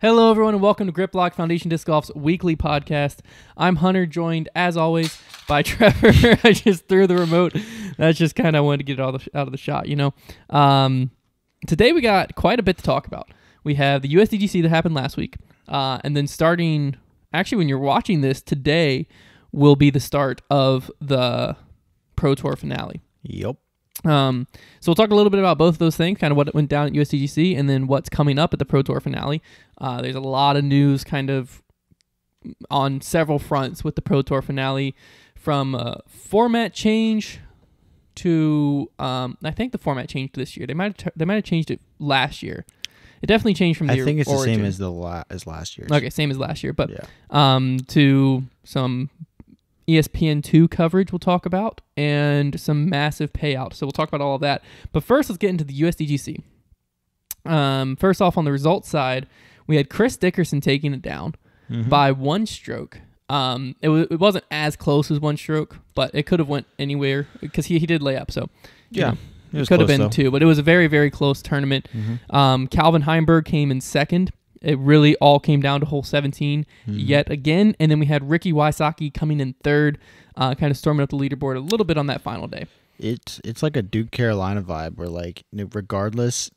Hello, everyone, and welcome to Grip Lock Foundation Disc Golf's weekly podcast. I'm Hunter, joined, as always, by Trevor. I just threw the remote. That's just kind of wanted to get it out of the shot, you know. Today we got quite a bit to talk about. We have the Usdgc that happened last week, and then starting, actually, when you're watching this, today will be the start of the Pro Tour finale. Yep. So we'll talk a little bit about both of those things, kind of what went down at Usdgc and then what's coming up at the Pro Tour finale. There's a lot of news kind of on several fronts with the Pro Tour finale, from format change to I think the format changed this year. They might have changed it last year. It definitely changed from the I think it's origin. the same as last year. Okay, same as last year, but yeah. To some ESPN2 coverage we'll talk about, and some massive payout. So we'll talk about all of that. But first, let's get into the Usdgc. First off, on the results side, we had Chris Dickerson taking it down by one stroke. It wasn't as close as one stroke, but it could have went anywhere because he did lay up. So yeah, it could have been two, but it was a very, very close tournament. Calvin Heimberg came in second. It really all came down to hole 17 yet again. And then we had Ricky Wysocki coming in third, kind of storming up the leaderboard a little bit on that final day. It's like a Duke Carolina vibe where, like, regardless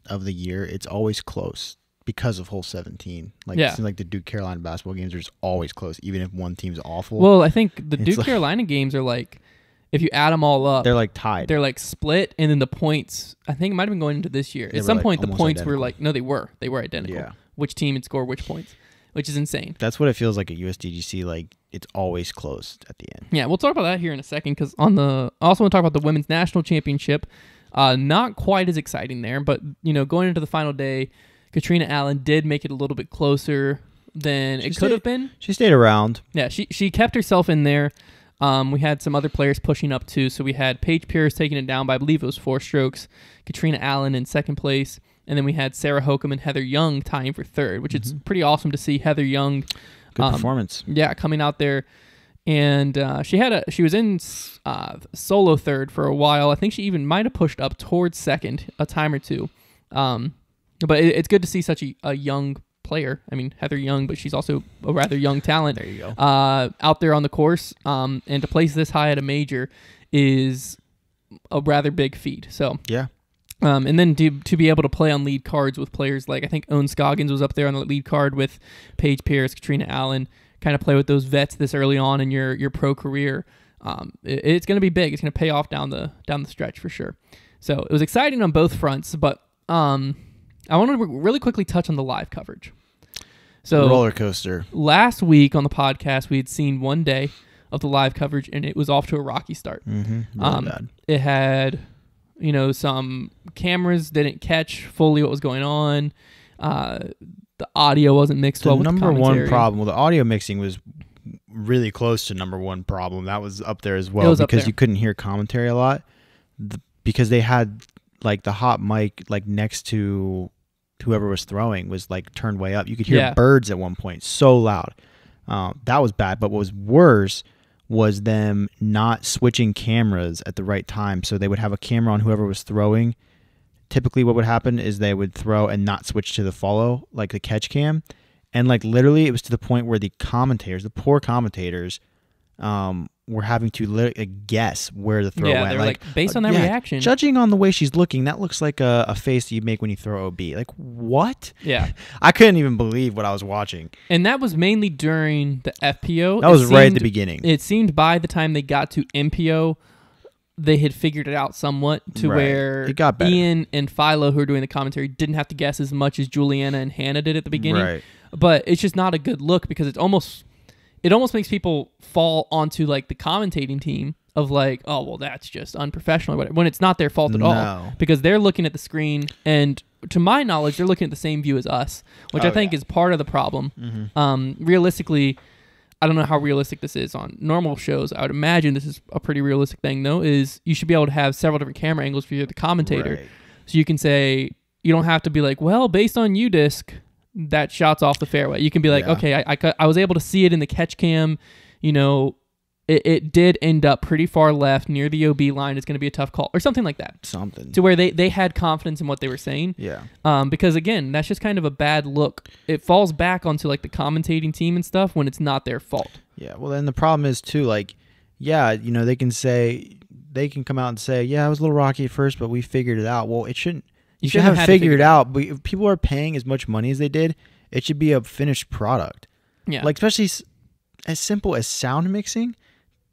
of the year, it's always close because of hole 17. Like, it seems like the Duke Carolina basketball games are just always close, even if one team's awful. Well, I think the Duke Carolina games are like, if you add them all up, they're like tied. They're like split, and then the points, I think it might have been going into this year. At some point, the points were like, no, they were identical. Yeah. Which team would score which points, which is insane. That's what it feels like at USDGC. Like, it's always close at the end. Yeah, we'll talk about that here in a second, because I also want to talk about the Women's National Championship. Not quite as exciting there, but, going into the final day, Katrina Allen did make it a little bit closer than it could have been. She stayed around. Yeah, she kept herself in there. We had some other players pushing up too. So we had Paige Pierce taking it down by, I believe it was 4 strokes, Katrina Allen in second place, and then we had Sarah Hokam and Heather Young tying for third, which is pretty awesome to see Heather Young. Good performance. Yeah, coming out there. And she was in solo third for a while. I think she even might have pushed up towards second a time or two. But it's good to see such a young player. I mean, Heather Young, but she's also a rather young talent. There you go. Out there on the course, and to place this high at a major is a rather big feat. So yeah. And then to be able to play on lead cards with players like, I think Uscgc was up there on the lead card with Paige Pierce, Katrina Allen, kind of play with those vets this early on in your pro career. It's going to be big. It's going to pay off down the stretch for sure. So it was exciting on both fronts, but I want to really quickly touch on the live coverage. So roller coaster. Last week on the podcast, we had seen one day of the live coverage, and it was off to a rocky start. Really bad. It had, some cameras didn't catch fully what was going on. The audio wasn't mixed well with the commentary. The number one problem, well, the audio mixing was really close to number one problem. That was up there as well, because you couldn't hear commentary a lot, because they had like the hot mic like next to whoever was throwing was like turned way up. You could hear birds at one point so loud. That was bad. But what was worse was them not switching cameras at the right time. So they would have a camera on whoever was throwing. Typically what would happen is they would throw and not switch to the follow, like the catch cam. And like literally it was to the point where the poor commentators, were having to guess where the throw went. They were like based on that reaction. Judging on the way she's looking, that looks like a face that you make when you throw OB. Like, what? Yeah. I couldn't even believe what I was watching. And that was mainly during the FPO. That was right at the beginning. It seemed by the time they got to MPO, they had figured it out somewhat to where it got better. Ian and Philo, who were doing the commentary, didn't have to guess as much as Juliana and Hannah did at the beginning. Right. But it's just not a good look, because it almost makes people fall onto like the commentating team of like, oh, well, that's just unprofessional or whatever, when it's not their fault at all, because they're looking at the screen, and to my knowledge, they're looking at the same view as us, which I think is part of the problem. Realistically, I don't know how realistic this is on normal shows. I would imagine this is a pretty realistic thing, though, is you should be able to have several different camera angles for you, the commentator. Right. So you can say, you don't have to be like, well, based on UDisc, that shot's off the fairway. You can be like, okay, I was able to see it in the catch cam, it did end up pretty far left near the OB line. It's going to be a tough call or something like that. Something. To where they had confidence in what they were saying. Yeah. Because, again, that's just kind of a bad look. It falls back onto, like, the commentating team and stuff when it's not their fault. Yeah, well, then the problem is, too, like, yeah, you know, they can come out and say, yeah, it was a little rocky at first, but we figured it out. Well, it shouldn't. You should have figured it out. But if people are paying as much money as they did, it should be a finished product. Yeah. Like, especially as simple as sound mixing,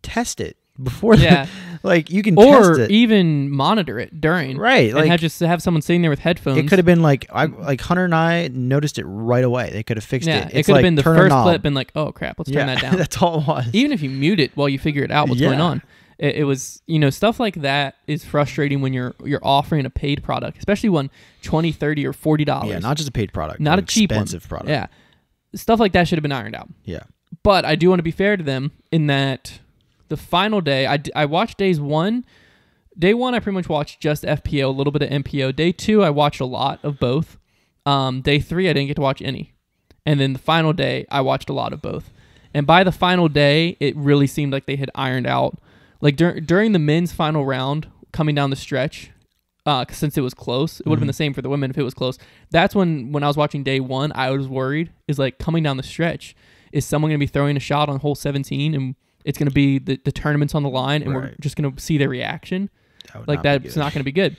test it before. Yeah. Like, you can test it. Or even monitor it during. Right. And have someone sitting there with headphones. It could have been like Hunter and I noticed it right away. They could have fixed it. It could have been the first clip and like, oh, crap, let's turn that down. That's all it was. Even if you mute it while you figure it out what's going on. It was, you know, stuff like that is frustrating when you're offering a paid product, especially one $20, $30, or $40. Yeah, not just a paid product. Not a cheap expensive product. Yeah. Stuff like that should have been ironed out. Yeah. But I do want to be fair to them in that the final day, I watched days one. Day one, I pretty much watched just FPO, a little bit of MPO. Day two, I watched a lot of both. Day three, I didn't get to watch any. And then the final day, I watched a lot of both. And by the final day, it really seemed like they had ironed out. Like during the men's final round, coming down the stretch, since it was close, it would have been the same for the women if it was close. That's when I was watching day one, I was worried. Is like coming down the stretch, is someone going to be throwing a shot on hole 17 and it's going to be the tournament's on the line and we're just going to see their reaction? That's not going to be good.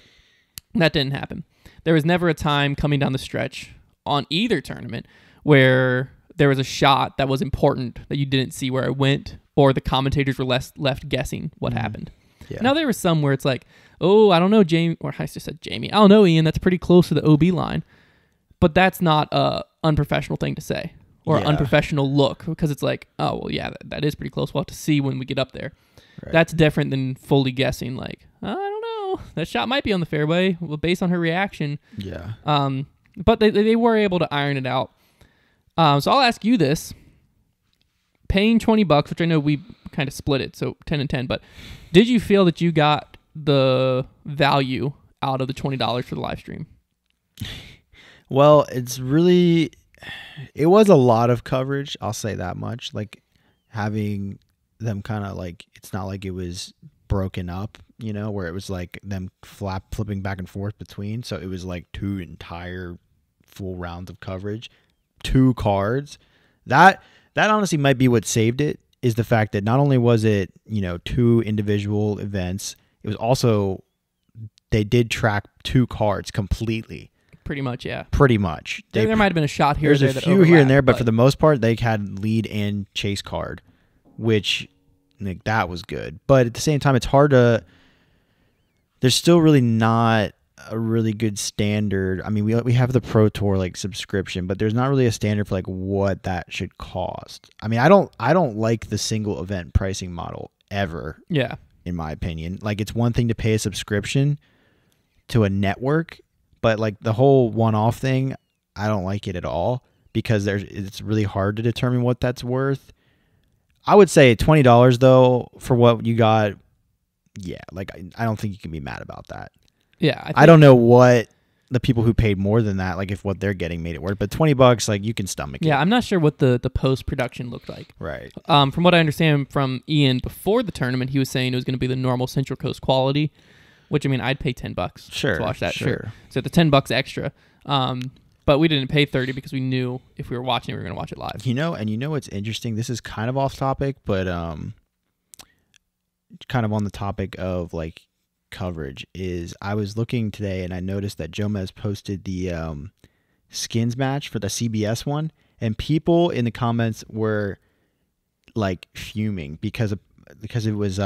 That didn't happen. There was never a time coming down the stretch on either tournament where there was a shot that was important that you didn't see where it went, or the commentators were left guessing what happened. Yeah. Now, there was some where it's like, oh, I don't know, Jamie, or I just said Jamie. I don't know, Ian, that's pretty close to the OB line. But that's not a unprofessional thing to say or an unprofessional look, because it's like, oh, well, yeah, that is pretty close. We'll have to see when we get up there. Right. That's different than fully guessing, like, I don't know, that shot might be on the fairway based on her reaction. Yeah. But they were able to iron it out. So I'll ask you this. Paying $20, which I know we kind of split it, so 10 and 10, but did you feel that you got the value out of the $20 for the live stream? Well, it was a lot of coverage, I'll say that much. Like, having them kind of like, it's not like it was broken up, you know, where it was like them flipping back and forth between. So it was like 2 entire full rounds of coverage, 2 cards. That honestly might be what saved it, is the fact that not only was it, you know, 2 individual events, it was also, they did track 2 cards completely. Pretty much, yeah. Pretty much. There might have been a shot here or there. There's a few here and there, but for the most part, they had lead and chase card, which, like, that was good. But at the same time, it's hard to, there's still really not a really good standard. I mean, we have the Pro Tour like subscription, but there's not really a standard for like what that should cost. I mean, I don't like the single event pricing model ever. Yeah. In my opinion, like, it's one thing to pay a subscription to a network, but like the whole one-off thing, I don't like it at all, because it's really hard to determine what that's worth. I would say $20 though for what you got. Yeah, like I don't think you can be mad about that. Yeah, I don't know what the people who paid more than that, like, if what they're getting made it worth, but $20, like, you can stomach it. Yeah, I'm not sure what the post-production looked like. Right. From what I understand from Ian before the tournament, he was saying it was going to be the normal Central Coast quality, which, I mean, I'd pay $10 to watch that. Sure. So the $10 extra. But we didn't pay $30 because we knew if we were watching it, we were going to watch it live. You know what's interesting? This is kind of off topic, but kind of on the topic of, like, coverage, is I was looking today and I noticed that Jomez posted the skins match for the CBS one, and people in the comments were like fuming because it was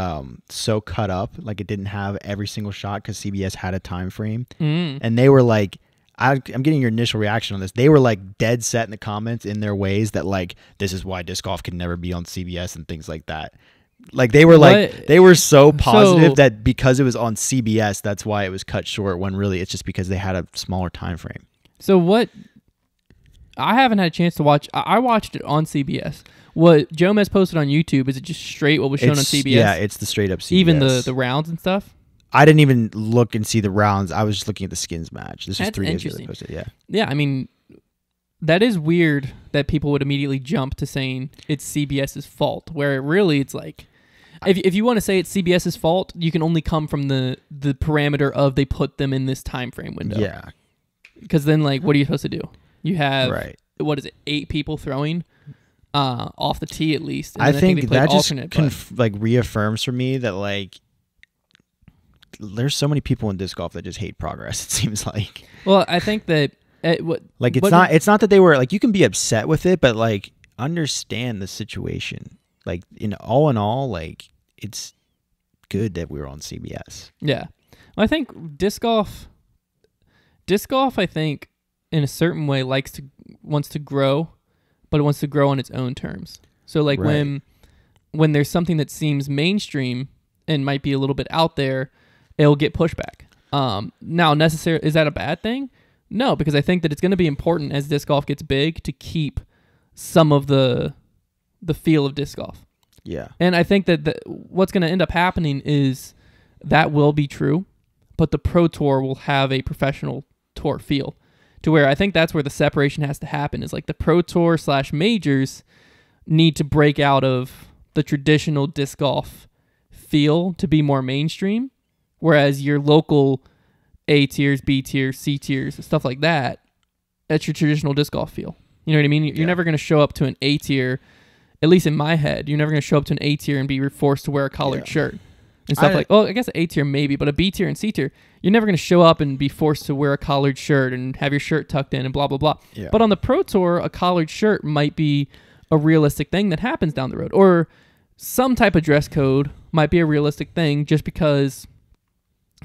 so cut up, like it didn't have every single shot because CBS had a time frame. And they were like, I'm getting your initial reaction on this. They were like dead set in the comments in their ways that, like, this is why disc golf can never be on CBS and things like that. Like, they were they were so positive that because it was on CBS, that's why it was cut short, when really it's just because they had a smaller time frame. So what, I haven't had a chance to watch. I watched it on CBS. What Jomez posted on YouTube, is it just straight what was shown on CBS? Yeah, it's the straight up CBS. Even the rounds and stuff? I didn't even look and see the rounds. I was just looking at the skins match. This was 3 days ago they posted, yeah. Yeah, I mean, that is weird that people would immediately jump to saying it's CBS's fault, where really it's like, if you want to say it's CBS's fault, you can only come from the parameter of they put them in this time frame window. Yeah. Because then, like, what are you supposed to do? You have, right. What is it, 8 people throwing off the tee at least. And I think that just reaffirms for me that, like, there's so many people in disc golf that just hate progress, it seems like. Well, I think that... it's not that they were, like, you can be upset with it, but, like, understand the situation. Like, in all, like, it's good that we were on CBS. Yeah. Well, I think disc golf, I think, in a certain way, wants to grow, but it wants to grow on its own terms. So, like, when there's something that seems mainstream and might be a little bit out there, it'll get pushback. Now, is that a bad thing? No, because I think that it's going to be important as disc golf gets big to keep some of the feel of disc golf. Yeah. And I think that what's going to end up happening is that will be true, but the Pro Tour will have a professional tour feel, to where I think that's where the separation has to happen, is like the Pro Tour / majors need to break out of the traditional disc golf feel to be more mainstream, whereas your local A tiers, B tiers, C tiers, stuff like that, that's your traditional disc golf feel. You know what I mean? You're never going to show up to an A tier, at least in my head, you're never going to show up to an A tier and be forced to wear a collared shirt and stuff I guess an A tier maybe, but a B tier and C tier, you're never going to show up and be forced to wear a collared shirt and have your shirt tucked in and blah, blah, blah. Yeah. But on the Pro Tour, a collared shirt might be a realistic thing that happens down the road, or some type of dress code might be a realistic thing, just because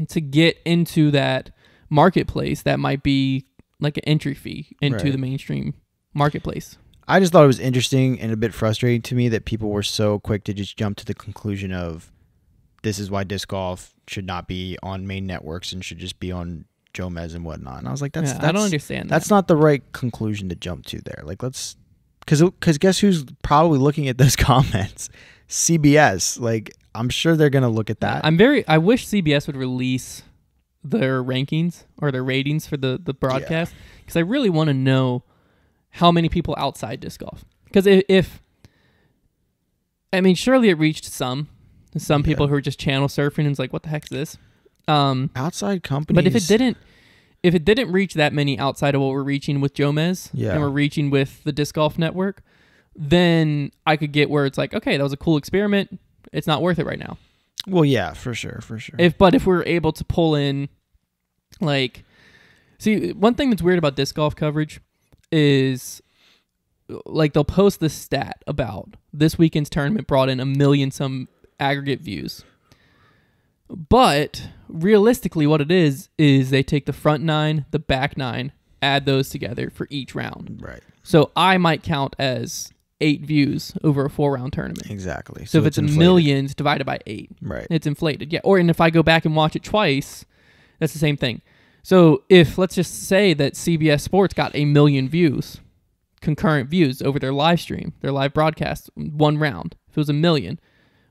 to get into that marketplace, that might be like an entry fee into the mainstream marketplace. I just thought it was interesting and a bit frustrating to me that people were so quick to just jump to the conclusion of this is why disc golf should not be on main networks and should just be on Jomez and whatnot. And I was like, that's I don't understand that. That's not the right conclusion to jump to there. Like, let's, because guess who's probably looking at those comments? CBS. Like, I'm sure they're going to look at that. I wish CBS would release their rankings or their ratings for the broadcast, because I really want to know how many people outside disc golf. Because surely it reached some people who are just channel surfing and it's like, what the heck is this? Outside companies. But if it didn't reach that many outside of what we're reaching with Jomez and we're reaching with the Disc Golf Network, then I could get where it's like, okay, that was a cool experiment. It's not worth it right now. Well, yeah, for sure. If we're able to pull in, like, see, one thing that's weird about disc golf coverage is, like, they'll post this stat about this weekend's tournament brought in 1 million some aggregate views. But realistically, what it is they take the front 9, the back 9, add those together for each round. Right. So I might count as 8 views over a 4-round tournament. Exactly. So if it's inflated. 1 million divided by 8, right, it's inflated. Yeah. And if I go back and watch it twice, that's the same thing. So if, let's just say that CBS Sports got 1 million views, concurrent views over their live stream, their live broadcast, 1 round. If it was 1 million,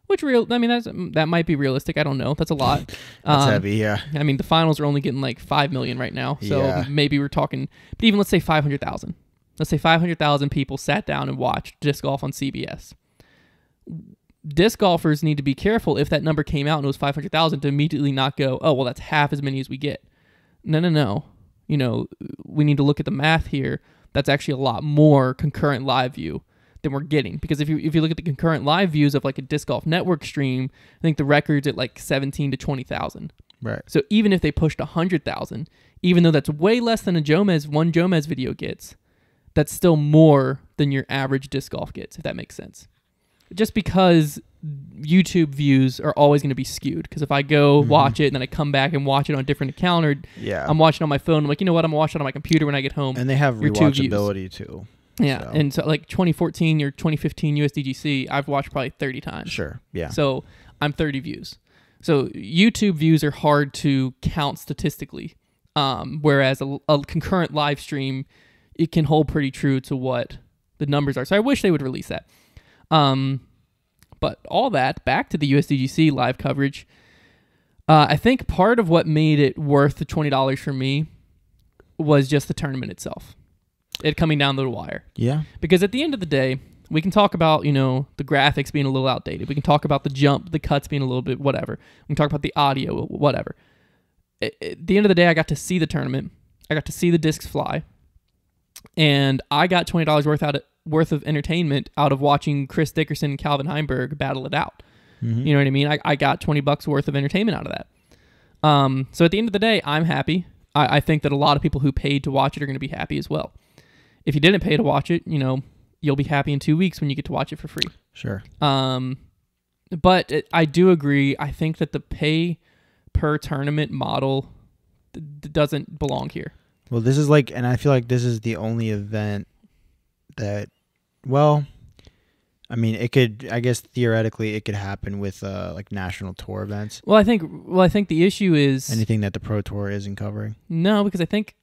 that might be realistic. I don't know. That's a lot. That's heavy, yeah. I mean, the finals are only getting like 5 million right now. So maybe we're talking, but even let's say 500,000. Let's say 500,000 people sat down and watched disc golf on CBS. Disc golfers need to be careful if that number came out and it was 500,000 to immediately not go, oh, well, that's half as many as we get. No. You know, we need to look at the math here. That's actually a lot more concurrent live view than we're getting. Because if you look at the concurrent live views of like a Disc Golf Network stream, I think the record's at like 17 to 20,000. Right. So even if they pushed 100,000, even though that's way less than one Jomez video gets, that's still more than your average disc golf gets, if that makes sense. Just because YouTube views are always going to be skewed. Because if I go watch it and then I come back and watch it on a different account, or I'm watching on my phone, I'm like, you know what, I'm watching on my computer when I get home. And they have rewatchability too. Yeah, so. And so like 2014 or 2015 Usdgc, I've watched probably 30 times. Sure, yeah. So I'm 30 views. So YouTube views are hard to count statistically, whereas a concurrent live stream, it can hold pretty true to what the numbers are. So I wish they would release that. But all that, back to the Usdgc live coverage, I think part of what made it worth the $20 for me was just the tournament itself. It coming down the wire. Yeah. Because at the end of the day, We can talk about, you know, the graphics being a little outdated. We can talk about the jump, the cuts being a little bit whatever. We can talk about the audio, whatever. At the end of the day, I got to see the tournament. I got to see the discs fly. And I got $20 worth of entertainment out of watching Chris Dickerson and Calvin Heimberg battle it out. Mm-hmm. You know what I mean? I got $20 worth of entertainment out of that. So at the end of the day, I'm happy. I think that a lot of people who paid to watch it are going to be happy as well. If you didn't pay to watch it, you know, you'll be happy in 2 weeks when you get to watch it for free. Sure. But I do agree. I think that the pay per tournament model doesn't belong here. Well, this is like, and I feel like this is the only event that, well, I mean, it could, I guess theoretically it could happen with like national tour events. Well, I think the issue is anything that the Pro Tour isn't covering. No, because I think,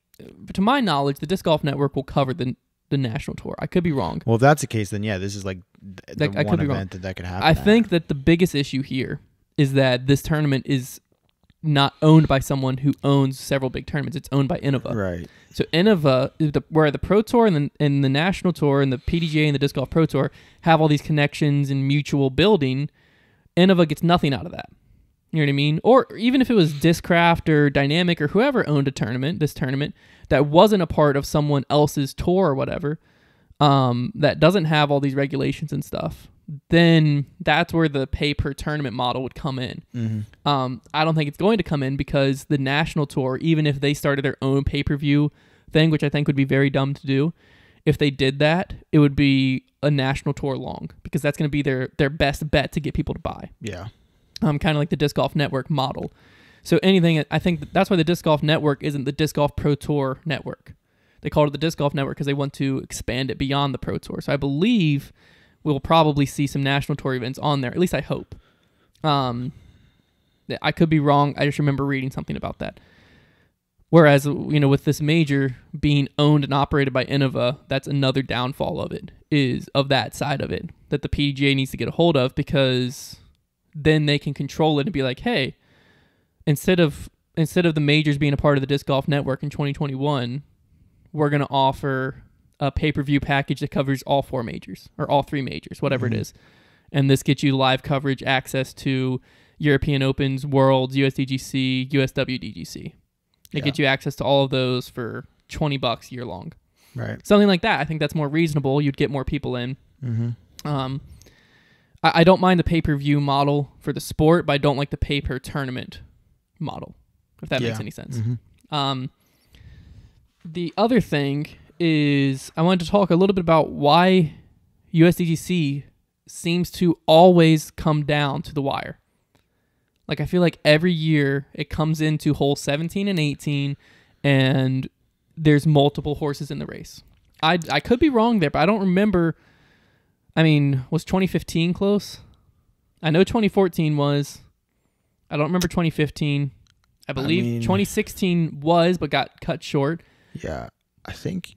to my knowledge, the Disc Golf Network will cover the national tour. I could be wrong. Well, if that's the case, then yeah, this is like the one event that could happen. I think that the biggest issue here is that this tournament is not owned by someone who owns several big tournaments. It's owned by Innova. Right. So Innova, where the Pro Tour and the National Tour and the PDGA and the Disc Golf Pro Tour have all these connections and mutual building, Innova gets nothing out of that. You know what I mean? Or even if it was Discraft or Dynamic or whoever owned this tournament, that wasn't a part of someone else's tour or whatever, that doesn't have all these regulations and stuff, then that's where the pay per tournament model would come in. Mm-hmm. I don't think it's going to come in because the national tour, even if they started their own pay-per-view thing, which I think would be very dumb to do, if they did that, it would be a national tour long because that's going to be their best bet to get people to buy. Yeah. Kind of like the Disc Golf Network model. So anything, I think that's why the Disc Golf Network isn't the Disc Golf Pro Tour Network. They called it the Disc Golf Network because they want to expand it beyond the Pro Tour. So I believe we'll probably see some national tour events on there. At least I hope. I could be wrong. I just remember reading something about that. Whereas, you know, with this major being owned and operated by Innova, that's another downfall of it, is of that side of it, that the PGA needs to get a hold of, because then they can control it and be like, hey, instead of the majors being a part of the Disc Golf Network in 2021, we're going to offer a pay-per-view package that covers all 4 majors or all 3 majors, whatever it is. And this gets you live coverage, access to European Opens, Worlds, USDGC, USWDGC. It gets you access to all of those for $20 year long. Right. Something like that. I think that's more reasonable. You'd get more people in. Mm-hmm. I don't mind the pay-per-view model for the sport, but I don't like the pay-per-tournament model, if that makes any sense. Mm-hmm. The other thing is I wanted to talk a little bit about why USDGC seems to always come down to the wire. Like, I feel like every year it comes into hole 17 and 18 and there's multiple horses in the race. I could be wrong there, but I don't remember. I mean, was 2015 close? I know 2014 was. I don't remember 2015. I believe 2016 was, but got cut short. Yeah, I think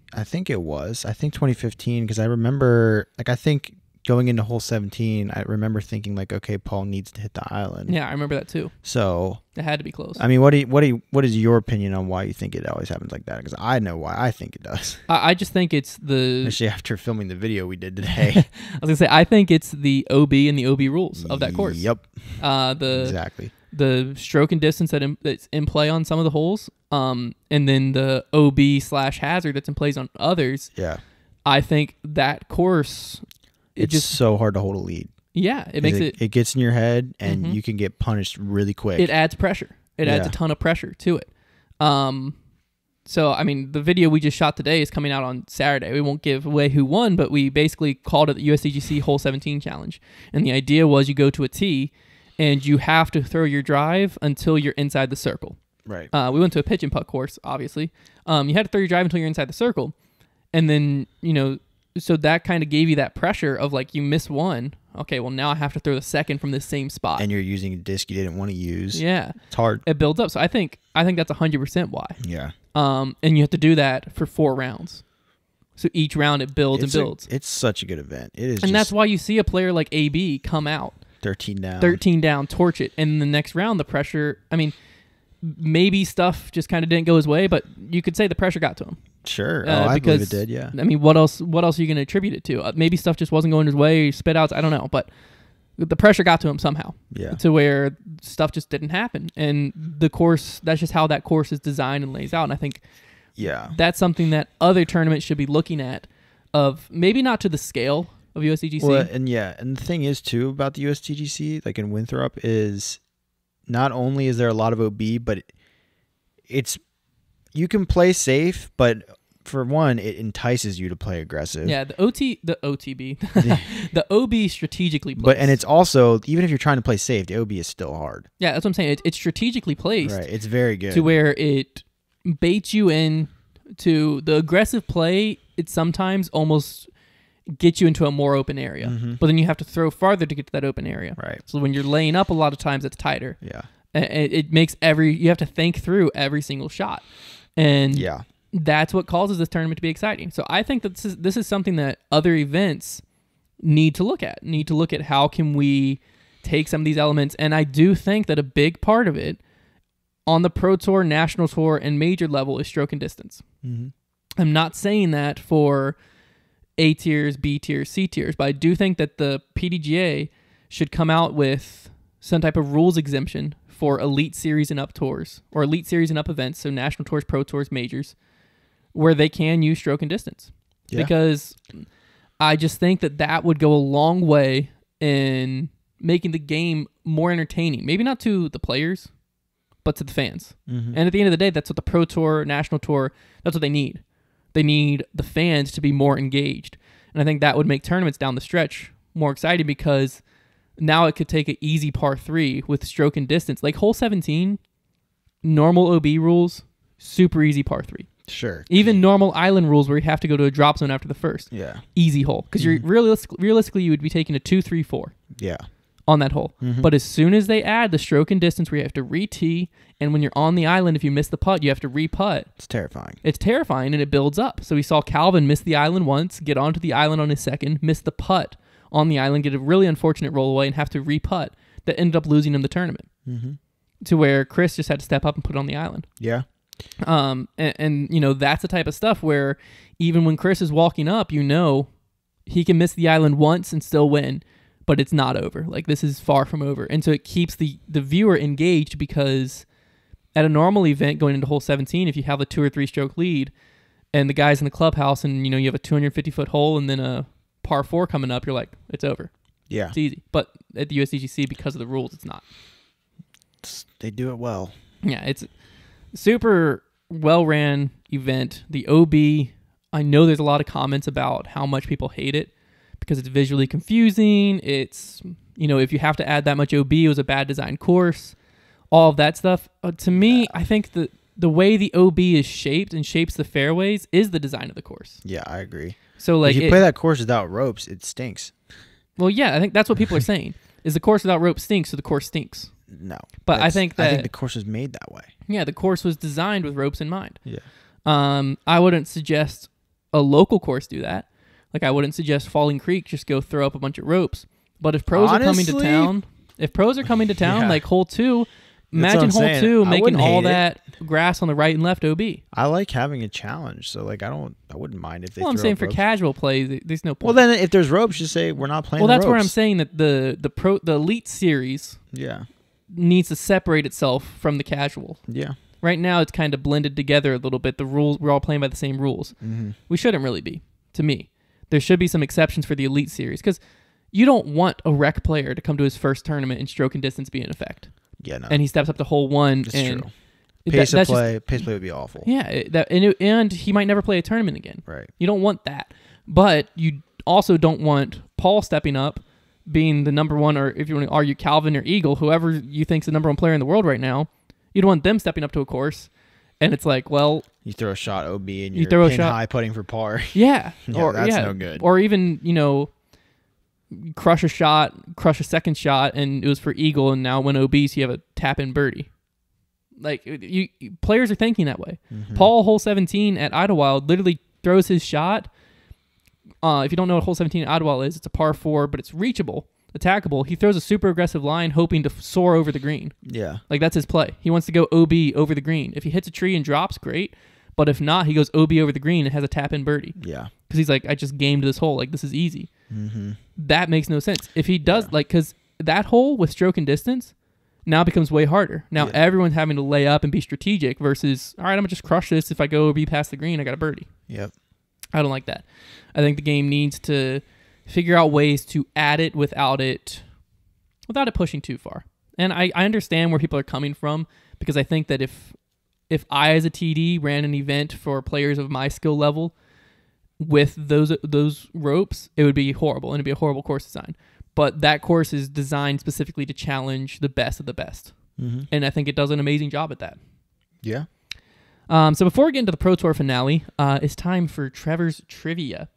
it was. I think 2015, because I remember, like, I think going into hole 17, I remember thinking like, okay, Paul needs to hit the island. Yeah, I remember that too. So it had to be close. I mean, what is your opinion on why you think it always happens like that? Because I know why I think it does. I just think it's the... Especially after filming the video we did today. I was going to say, I think it's the OB and the OB rules of that course. Yep. Exactly. The stroke and distance that's in play on some of the holes, and then the OB/hazard that's in plays on others. Yeah. I think that course... It's just so hard to hold a lead. Yeah, it makes it... It gets in your head, and you can get punished really quick. It adds pressure. It adds a ton of pressure to it. So, I mean, the video we just shot today is coming out on Saturday. We won't give away who won, but we basically called it the USDGC Hole 17 Challenge. And the idea was you go to a tee, and you have to throw your drive until you're inside the circle. Right. We went to a pitch and putt course, obviously. You had to throw your drive until you're inside the circle. And then, you know... So that kind of gave you that pressure of like, you miss one. Okay, well, now I have to throw the second from the same spot. And you're using a disc you didn't want to use. Yeah. It's hard. It builds up. So I think that's 100% why. Yeah. And you have to do that for 4 rounds. So each round it builds and builds. It's such a good event. It is. And that's why you see a player like AB come out. 13 down. 13 down, torch it. And in the next round, the pressure, I mean, maybe stuff just kind of didn't go his way, but you could say the pressure got to him. Sure. I believe it did, yeah. I mean, what else are you going to attribute it to? Maybe stuff just wasn't going his way, spit outs, I don't know, but the pressure got to him somehow. Yeah. To where stuff just didn't happen. And the course, that's just how that course is designed and lays out. And I think that's something that other tournaments should be looking at, of maybe not to the scale of Usdgc. Well, and the thing is too about the Usdgc, like in Winthrop, is not only is there a lot of OB, but it's you can play safe, but for one, it entices you to play aggressive. Yeah, the OTB, the OB strategically placed. But and it's also, even if you're trying to play safe, the OB is still hard. Yeah, that's what I'm saying. It's strategically placed. Right, it's very good. To where it baits you in to the aggressive play. It sometimes almost gets you into a more open area, but then you have to throw farther to get to that open area. Right. So when you're laying up, a lot of times it's tighter. Yeah. It makes you have to think through every single shot, and that's what causes this tournament to be exciting. So I think that this is something that other events need to look at. Need to look at how can we take some of these elements, and I do think that a big part of it on the Pro Tour, National Tour, and Major level is stroke and distance. I'm not saying that for A tiers, B tiers, C tiers, but I do think that the PDGA should come out with some type of rules exemption for elite series and up tours, or elite series and up events, so national tours, pro tours, majors, where they can use stroke and distance. Yeah. Because I just think that would go a long way in making the game more entertaining. Maybe not to the players, but to the fans. And at the end of the day, that's what the Pro Tour, National Tour, that's what they need. They need the fans to be more engaged. And I think that would make tournaments down the stretch more exciting, because now it could take an easy par 3 with stroke and distance. Like hole 17, normal OB rules, super easy par 3. Sure. Even normal island rules where you have to go to a drop zone after the first. Yeah. Easy hole. Because you're realistically, you would be taking a 2, 3, 4. Yeah. On that hole. But as soon as they add the stroke and distance where you have to re-tee, and when you're on the island, if you miss the putt, you have to re-putt. It's terrifying. It's terrifying, and it builds up. So we saw Calvin miss the island once, get onto the island on his second, miss the putt on the island, get a really unfortunate roll away, and have to re-putt. That ended up losing him the tournament. To where Chris just had to step up and put it on the island. Yeah. And you know, that's the type of stuff where even when Chris is walking up, you know, he can miss the island once and still win. But it's not over. Like, this is far from over. And so it keeps the viewer engaged, because at a normal event going into hole 17, if you have a 2 or 3 stroke lead and the guy's in the clubhouse and, you know, you have a 250-foot hole and then a par 4 coming up, you're like, it's over. Yeah. It's easy. But at the Usdgc, because of the rules, it's not. They do it well. Yeah, it's a super well-ran event. The OB, I know there's a lot of comments about how much people hate it, because it's visually confusing. It's, you know, if you have to add that much OB, it was a bad design course, all of that stuff. To me, I think the way the OB is shaped and shapes the fairways is the design of the course. Yeah, I agree. So like, if you play that course without ropes, it stinks. Well, yeah, I think that's what people are saying, is the course without ropes stinks, so the course stinks. No. But I think the course was made that way. Yeah, the course was designed with ropes in mind. Yeah. I wouldn't suggest a local course do that. Like, I wouldn't suggest Falling Creek just go throw up a bunch of ropes. But if pros are coming to town, like hole 2, imagine hole 2 making all that grass on the right and left OB. I like having a challenge, so like I wouldn't mind if they. Well, I'm saying for casual play, there's no point. Well, then if there's ropes, just say we're not playing. Well, that's ropes. where I'm saying that the elite series needs to separate itself from the casual. Yeah. Right now, it's kind of blended together a little bit. The rules, we're all playing by the same rules. We shouldn't really be, to me. There should be some exceptions for the elite series, because you don't want a rec player to come to his first tournament and stroke and distance be in effect. Yeah, no. And he steps up to hole 1. That's and true. Pace play would be awful. Yeah, and he might never play a tournament again. Right. You don't want that. But you also don't want Paul stepping up, being the number 1, or if you want to argue Calvin or Eagle, whoever you think's the number 1 player in the world right now, you don't want them stepping up to a course. And it's like, well, you throw a shot OB and you're pin high putting for par. Yeah. That's no good. Or even, you know, crush a second shot, and it was for Eagle, and now when OB, so you have a tap-in birdie. Like, players are thinking that way. Paul, hole 17 at Idlewild, literally throws his shot. If you don't know what hole 17 at Idlewild is, it's a par 4, but it's reachable. attackable, he throws a super aggressive line hoping to soar over the green. Yeah. Like, that's his play. He wants to go OB over the green. If he hits a tree and drops, great. But if not, he goes OB over the green and has a tap-in birdie. Yeah. Because he's like, I just gamed this hole. Like, this is easy. Mm-hmm. That makes no sense. If he does, because that hole with stroke and distance now becomes way harder. Now everyone's having to lay up and be strategic versus, all right, I'm going to just crush this. If I go OB past the green, I got a birdie. Yep. I don't like that. I think the game needs to figure out ways to add it without it pushing too far. And I understand where people are coming from, because I think that if I as a TD ran an event for players of my skill level with those ropes, it would be horrible, and it'd be a horrible course design. But that course is designed specifically to challenge the best of the best. Mm-hmm. And I think it does an amazing job at that. Yeah. So before we get into the Pro Tour finale, it's time for Trevor's Trivia.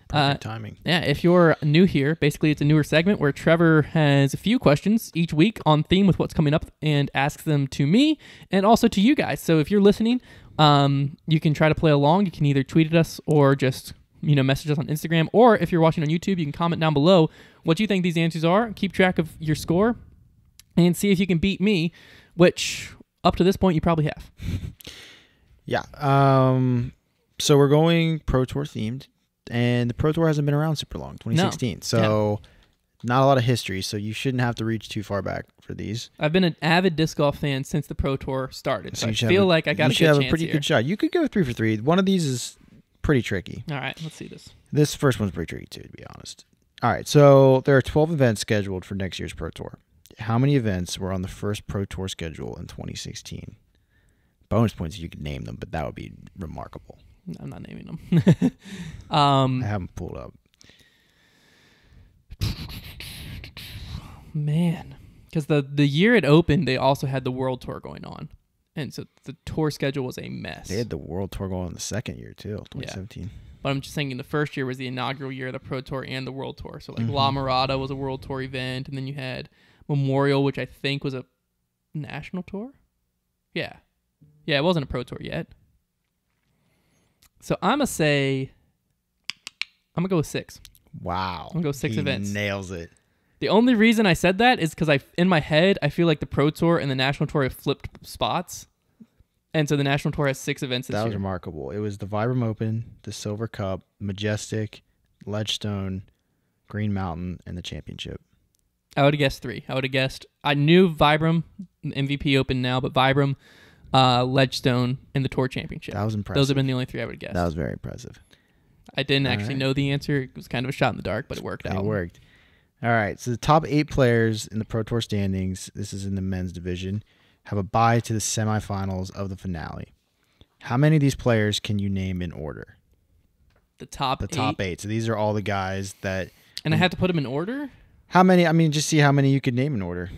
Perfect timing. Yeah, if you're new here, basically it's a newer segment where Trevor has a few questions each week on theme with what's coming up and asks them to me and also to you guys. So if you're listening, you can try to play along. You can either tweet at us or just message us on Instagram. Or if you're watching on YouTube, you can comment down below what you think these answers are. Keep track of your score and see if you can beat me, which up to this point you probably have. Yeah. So we're going Pro Tour themed. And the Pro Tour hasn't been around super long, 2016. No. So not a lot of history, so you shouldn't have to reach too far back for these. I've been an avid disc golf fan since the Pro Tour started, so I feel like I got a good chance. You should have a pretty good shot. You could go 3 for 3. One of these is pretty tricky. All right, let's see this. This first one's pretty tricky too, to be honest. All right, so there are 12 events scheduled for next year's Pro Tour. How many events were on the first Pro Tour schedule in 2016? Bonus points if you could name them, but that would be remarkable. I'm not naming them. I haven't pulled up. Man, because the year it opened, they also had the World Tour going on, and so the tour schedule was a mess. They had the World Tour going on the second year too, 2017. Yeah. But I'm just thinking the first year was the inaugural year of the Pro Tour and the World Tour. So like La Mirada was a World Tour event, and then you had Memorial, which I think was a national tour. Yeah, it wasn't a Pro Tour yet. So I'm going to go with 6. Wow. I'm going to go 6 events. Nails it. The only reason I said that is because in my head, I feel like the Pro Tour and the National Tour have flipped spots. And so the National Tour has 6 events this year. That was remarkable. It was the Vibram Open, the Silver Cup, Majestic, Ledgestone, Green Mountain, and the Championship. I would have guessed 3. I knew Vibram, MVP Open now, but Vibram, Ledgestone, and the Tour Championship. That was impressive. Those have been the only 3 I would have guessed. That was very impressive. I didn't actually know the answer. It was kind of a shot in the dark, but it worked out. It worked. All right, so the top 8 players in the Pro Tour standings, this is in the men's division, have a bye to the semifinals of the finale. How many of these players can you name in order? The top 8? The top 8. So these are all the guys that... And I have to put them in order? How many? I mean, just see how many you could name in order.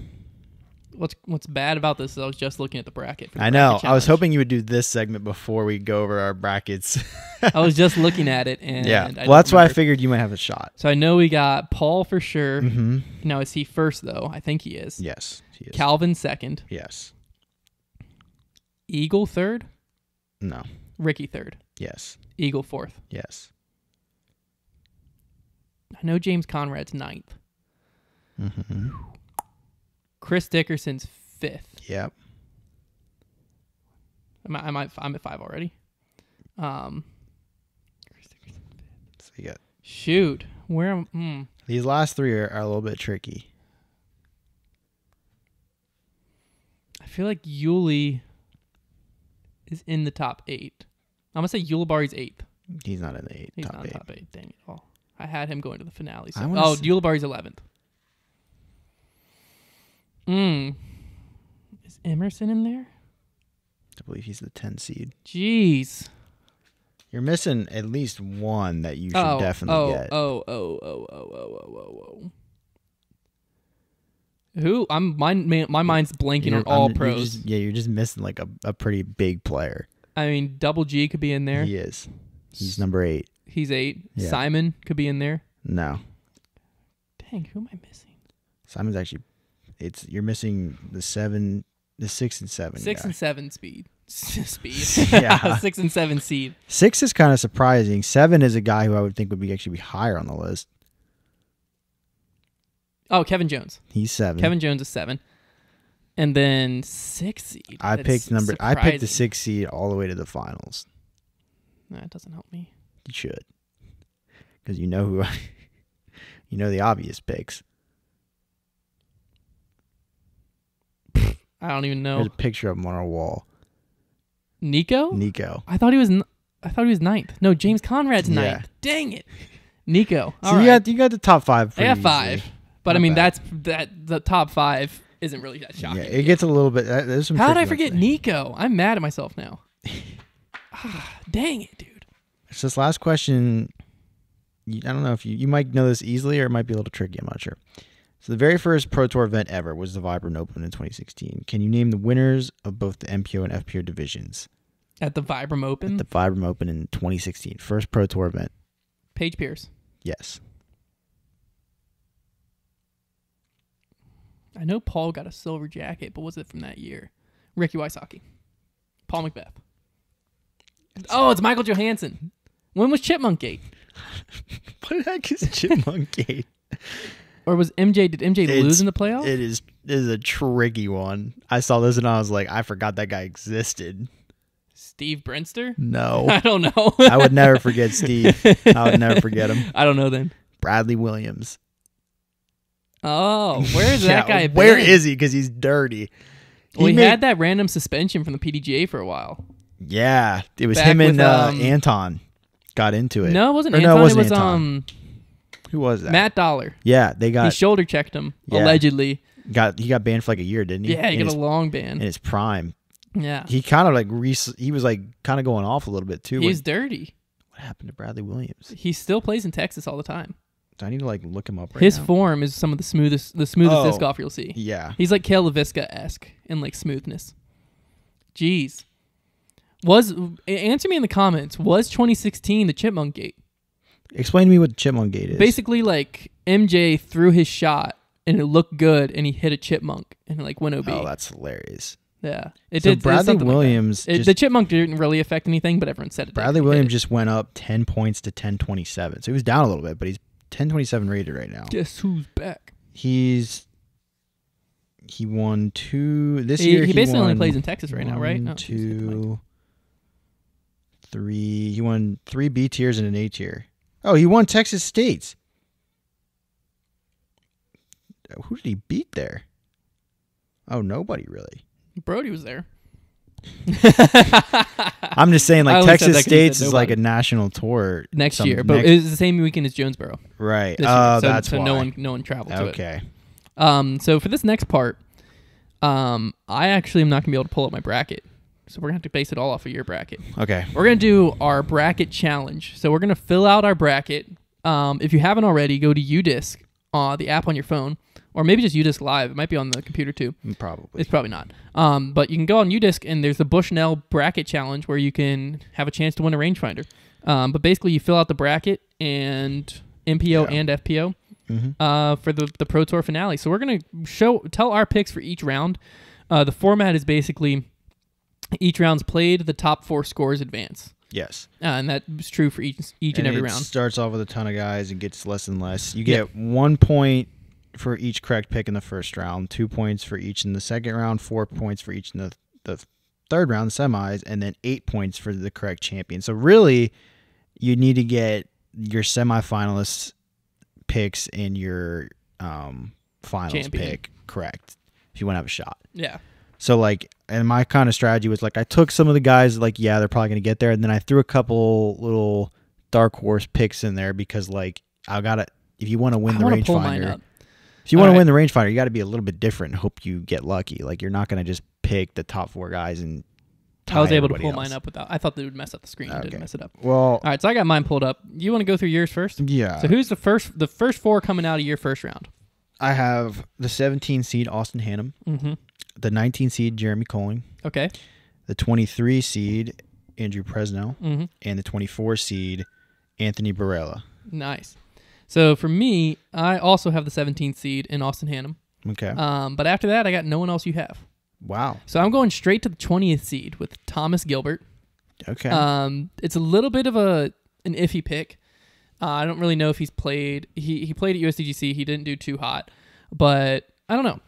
What's bad about this is I was just looking at the bracket. I know. I was hoping you would do this segment before we go over our brackets. I was just looking at it, and well, that's why I figured you might have a shot. So I know we got Paul for sure. Mm-hmm. Now, is he first though? I think he is. Yes, he is. Calvin second. Yes. Eagle third. No. Ricky third. Yes. Eagle fourth. Yes. I know James Conrad's ninth. Mm-hmm. Chris Dickerson's fifth. Yep. I'm at 5 already. Chris Dickerson fifth. So you got. Shoot, where am? These last 3 are a little bit tricky. I feel like Yuli is in the top 8. I'm gonna say Yulibari's 8th. He's not in the 8. He's not in top 8. Dang it! Oh, I had him going to the finale. So. Yulibari's 11th. Is Emerson in there? I believe he's the 10 seed. Jeez. You're missing at least one that you should definitely get. Oh. Who? My mind's blanking on all pros. You're just missing like a pretty big player. I mean, Double G could be in there. He is. He's number 8. He's 8. Yeah. Simon could be in there. No. Dang, who am I missing? Simon's actually... You're missing the 6 and 7. 6 and 7 speed. Yeah. 6 and 7 seed. 6 is kind of surprising. 7 is a guy who I would think would actually be higher on the list. Oh, Kevin Jones. He's 7. Kevin Jones is 7. And then 6 seed. I picked the 6 seed all the way to the finals. That doesn't help me. You should. Because you know who you know the obvious picks. I don't even know. There's a picture of him on our wall. Nico? I thought he was 9th. No, James Conrad's 9th. Yeah. Dang it. Nico. So you got the top 5. I got 5. But not I mean bad. The top 5 isn't really that shocking. Yeah, it gets a little bit. There's some. How did I forget Nico? I'm mad at myself now. Dang it, dude. It's this last question. I don't know if you might know this easily or it might be a little tricky. I'm not sure. So the very first Pro Tour event ever was the Vibram Open in 2016. Can you name the winners of both the MPO and FPO divisions? At the Vibram Open? At the Vibram Open in 2016. First Pro Tour event. Paige Pierce. Yes. I know Paul got a silver jacket, but was it from that year? Ricky Wysocki. Paul Macbeth. It's Michael Johansson. When was Chipmunk Gate? What the heck is Chipmunk Gate? Or did MJ lose in the playoffs? It is a tricky one. I saw this and I was like, I forgot that guy existed. Steve Brinster? No. I don't know. I would never forget Steve. I would never forget him. I don't know then. Bradley Williams. Oh, where is that guy been? Where is he? Because he's dirty. He had that random suspension from the PDGA for a while. Yeah. It was him and Anton got into it. No, it wasn't Anton. No, it was Anton. Who was that? Matt Dollar. Yeah, he shoulder checked him, allegedly. He got banned for like a year, didn't he? Yeah, he got a long ban. In his prime. Yeah. He kind of he was like kind of going off a little bit too. He's dirty. What happened to Bradley Williams? He still plays in Texas all the time. I need to look him up right His now. form is some of the smoothest disc golfer you'll see. Yeah. He's like Kale LaVisca-esque in smoothness. Jeez. Answer me in the comments. Was 2016 the Chipmunk Gate? Explain to me what the Chipmunk Gate is. Basically, MJ threw his shot and it looked good, and he hit a chipmunk and went OB. Oh, that's hilarious. Yeah, Bradley Williams. The chipmunk didn't really affect anything, but everyone said it. Bradley Williams just went up 10 points to 1027, so he was down a little bit, but he's 1027 rated right now. Guess who's back? He won 2 this year. He basically only plays in Texas right now, right? 1, 2, 3. He won 3 B tiers and an A tier. Oh, he won Texas States. Who did he beat there? Oh, nobody really. Brody was there. I'm just saying, Texas States is a national tour next year, but it was the same weekend as Jonesboro. Right. That's why. No one traveled to it. Okay. So for this next part, I actually am not gonna be able to pull up my bracket, so we're gonna have to base it all off of your bracket. Okay. We're gonna do our bracket challenge. So we're gonna fill out our bracket. If you haven't already, go to Udisc, the app on your phone. Or maybe just Udisc Live. It might be on the computer too. Probably. It's probably not. But you can go on Udisc, and there's the Bushnell bracket challenge where you can have a chance to win a rangefinder. But basically, you fill out the bracket and MPO and FPO for the Pro Tour finale. So we're gonna tell our picks for each round. The format is basically each round's played. The top 4 scores advance. Yes. And that's true for each and every round. It starts off with a ton of guys and gets less and less. You get 1 point for each correct pick in the first round, 2 points for each in the second round, 4 points for each in the third round, semis, and then 8 points for the correct champion. So really, you need to get your semifinalists picks and your finals pick correct if you want to have a shot. Yeah. So and my kind of strategy was I took some of the guys they're probably going to get there, and then I threw a couple little dark horse picks in there because I got to, if you want to win the rangefinder. If you want to win the rangefinder, you got to be a little bit different and hope you get lucky. You're not going to just pick the top 4 guys and tie I was able to pull else. mine up without. I thought they would mess up the screen. Okay. Didn't mess it up. Well, all right. So I got mine pulled up. You want to go through yours first? Yeah. So who's the first 4 coming out of your first round? I have the 17 seed Austin Hannum, the 19 seed Jeremy Colling, okay, the 23 seed Andrew Presnell, and the 24 seed Anthony Barella. Nice. So for me, I also have the 17th seed in Austin Hannum. Okay. But after that, I got no one else you have. Wow. So I'm going straight to the 20th seed with Thomas Gilbert. Okay. It's a little bit of an iffy pick. I don't really know if he's played. He played at Usdgc. He didn't do too hot. but I don't know.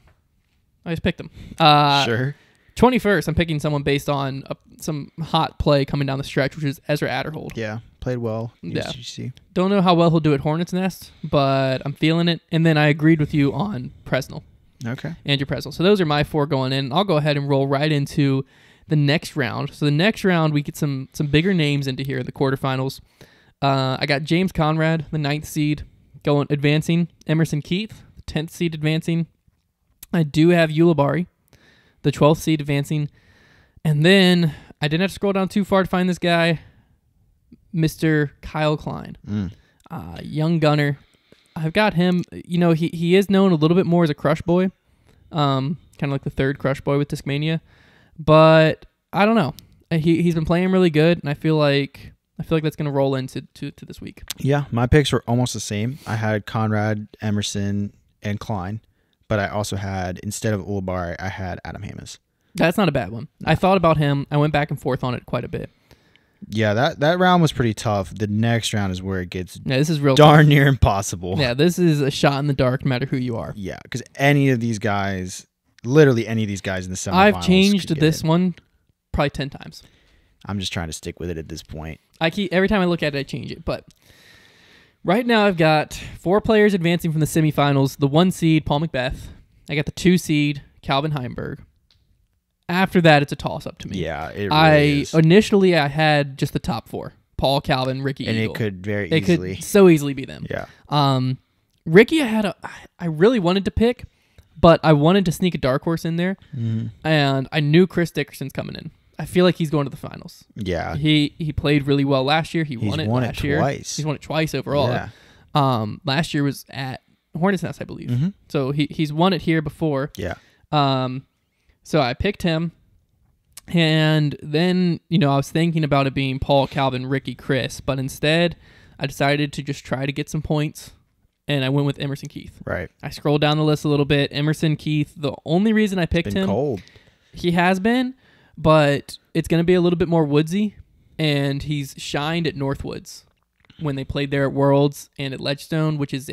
I just picked him. Sure. 21st, I'm picking someone based on some hot play coming down the stretch, which is Ezra Adderhold. Yeah, played well. Usdgc. Don't know how well he'll do at Hornets Nest, but I'm feeling it. And then I agreed with you on Presnell. Okay. Andrew Presnell. So those are my 4 going in. I'll go ahead and roll right into the next round. So the next round, we get some bigger names into here, the quarterfinals. I got James Conrad, the 9th seed, advancing. Emerson Keith, the 10th seed, advancing. I do have Ulibarri, the 12th seed, advancing. And then I didn't have to scroll down too far to find this guy, Mr. Kyle Klein, young gunner. I've got him. You know, he is known a little bit more as a crush boy, kind of like the 3rd crush boy with Discmania. But I don't know. He's been playing really good, and I feel like that's going to roll into this week. Yeah, my picks were almost the same. I had Conrad, Emerson, and Klein, but I also had, instead of Ulibarri, I had Adam Hammes. That's not a bad one. No. I thought about him. I went back and forth on it quite a bit. Yeah, that round was pretty tough. The next round is where it gets this is real darn near impossible. Yeah, this is a shot in the dark no matter who you are. Yeah, because any of these guys, literally any of these guys in the semifinals, I've changed this one probably 10 times. I'm just trying to stick with it at this point. Every time I look at it, I change it. But right now I've got 4 players advancing from the semifinals. The 1 seed, Paul McBeth. I got the 2 seed, Calvin Heimberg. After that, it's a toss-up to me. Yeah, it really is. Initially, I had just the top 4. Paul, Calvin, Ricky, and Eagle. It could very easily. It could so easily be them. Yeah. Ricky, I really wanted to pick, but I wanted to sneak a dark horse in there, and I knew Chris Dickerson's coming in. I feel like he's going to the finals. Yeah. He played really well last year. He's won it last year. Twice. He's won it twice overall. Yeah. Last year was at Hornets Nest, I believe. So he's won it here before. Yeah. So I picked him, and then, I was thinking about it being Paul, Calvin, Ricky, Chris, but instead I decided to just try to get some points, and I went with Emerson Keith. Right. I scrolled down the list a little bit. Emerson Keith, the only reason I picked him, cold. He has been, but it's going to be a little bit more woodsy, and he's shined at Northwoods when they played there at Worlds and at Ledgestone, which is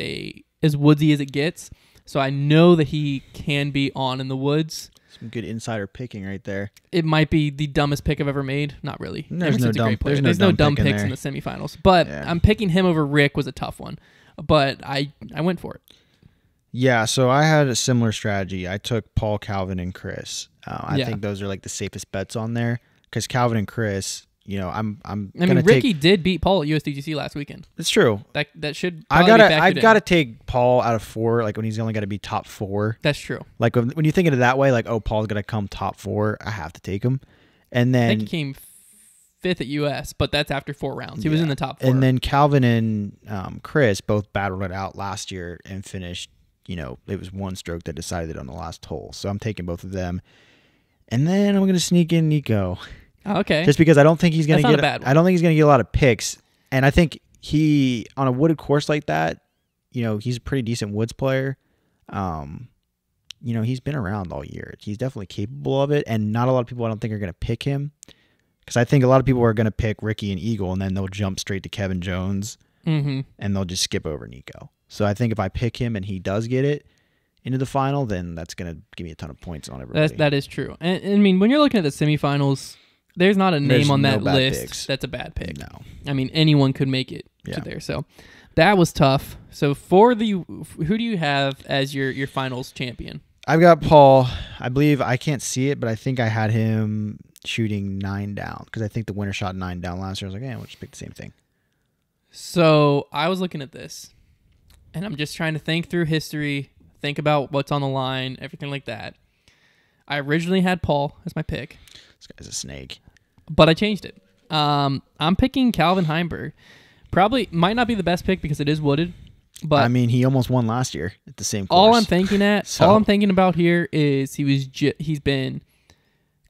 as woodsy as it gets. So I know that he can be on in the woods. Some good insider picking right there. It might be the dumbest pick I've ever made. Not really. There's no dumb picks in the semifinals. But I'm picking him over Rick was a tough one. But I went for it. Yeah, so I had a similar strategy. I took Paul, Calvin, and Chris. I think those are like the safest bets on there because Calvin and Chris, Ricky did beat Paul at Usdgc last weekend. It's true. That should. I gotta take Paul out of 4, like when he's only got to be top 4. That's true. Like when you think of it that way, like Paul's gonna come top 4, I have to take him. And then I think he came 5th at US, but that's after 4 rounds. He was in the top 4. And then Calvin and Chris both battled it out last year and finished. It was 1 stroke that decided on the last hole. So I'm taking both of them. And then I'm going to sneak in Nico. Oh, okay. Just because I don't think he's going to get I don't think he's going to get a lot of picks. And I think he on a wooded course like that, he's a pretty decent woods player. He's been around all year. He's definitely capable of it, and not a lot of people I don't think are going to pick him. Cuz I think a lot of people are going to pick Ricky and Eagle and then they'll jump straight to Kevin Jones. And they'll just skip over Nico. So I think if I pick him and he does get it into the final, then that's going to give me a ton of points on everybody. That is true. And I mean, when you're looking at the semifinals, there's not a name on that list picks. That's a bad pick. No. I mean, anyone could make it to there. So that was tough. So who do you have as your finals champion? I've got Paul. I believe, I can't see it, but I think I had him shooting 9 down because I think the winner shot 9 down last year. I was like, we'll just pick the same thing. So I was looking at this, and I'm just trying to think through history, think about what's on the line, everything like that. I originally had Paul as my pick. This guy's a snake. But I changed it. I'm picking Calvin Heimberg. Probably might not be the best pick because it is wooded. But I mean, he almost won last year at the same course. All I'm thinking about here is he's been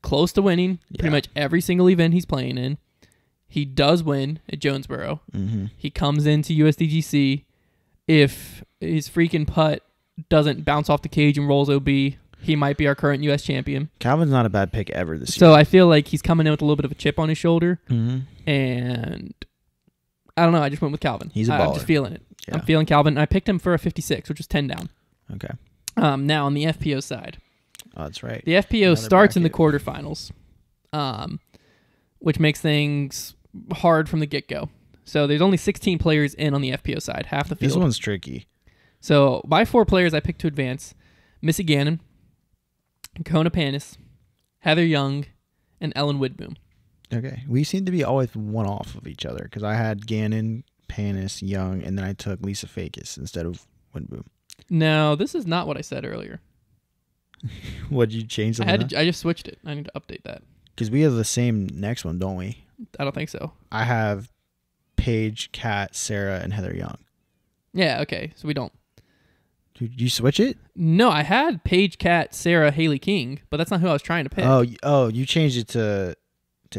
close to winning pretty much every single event he's playing in. He does win at Jonesboro. He comes into USDGC. If his freaking putt doesn't bounce off the cage and rolls OB, he might be our current U.S. champion. Calvin's not a bad pick ever this year. So I feel like he's coming in with a little bit of a chip on his shoulder. And I don't know. I just went with Calvin. He's a baller. I'm just feeling it. Yeah. I'm feeling Calvin. I picked him for a 56, which was 10 down. Okay. Now on the FPO side. Oh, that's right. The FPO starts in the quarterfinals, which makes things hard from the get-go. So there's only 16 players in on the FPO side, half the field. This one's tricky. So my 4 players I picked to advance, Missy Gannon, Kona Panis, Heather Young, and Ellen Widboom. Okay. We seem to be always one off of each other because I had Gannon, Panis, Young, and then I took Lisa Fakis instead of Widboom. No, this is not what I said earlier. What, did you change something? I just switched it. I need to update that. Because we have the same next one, don't we? I don't think so. I have Paige, Kat, Sarah, and Heather Young. Yeah, okay. So we don't. Did you switch it? No, I had Paige, Kat, Sarah, Haley King, but that's not who I was trying to pick. Oh, you changed it to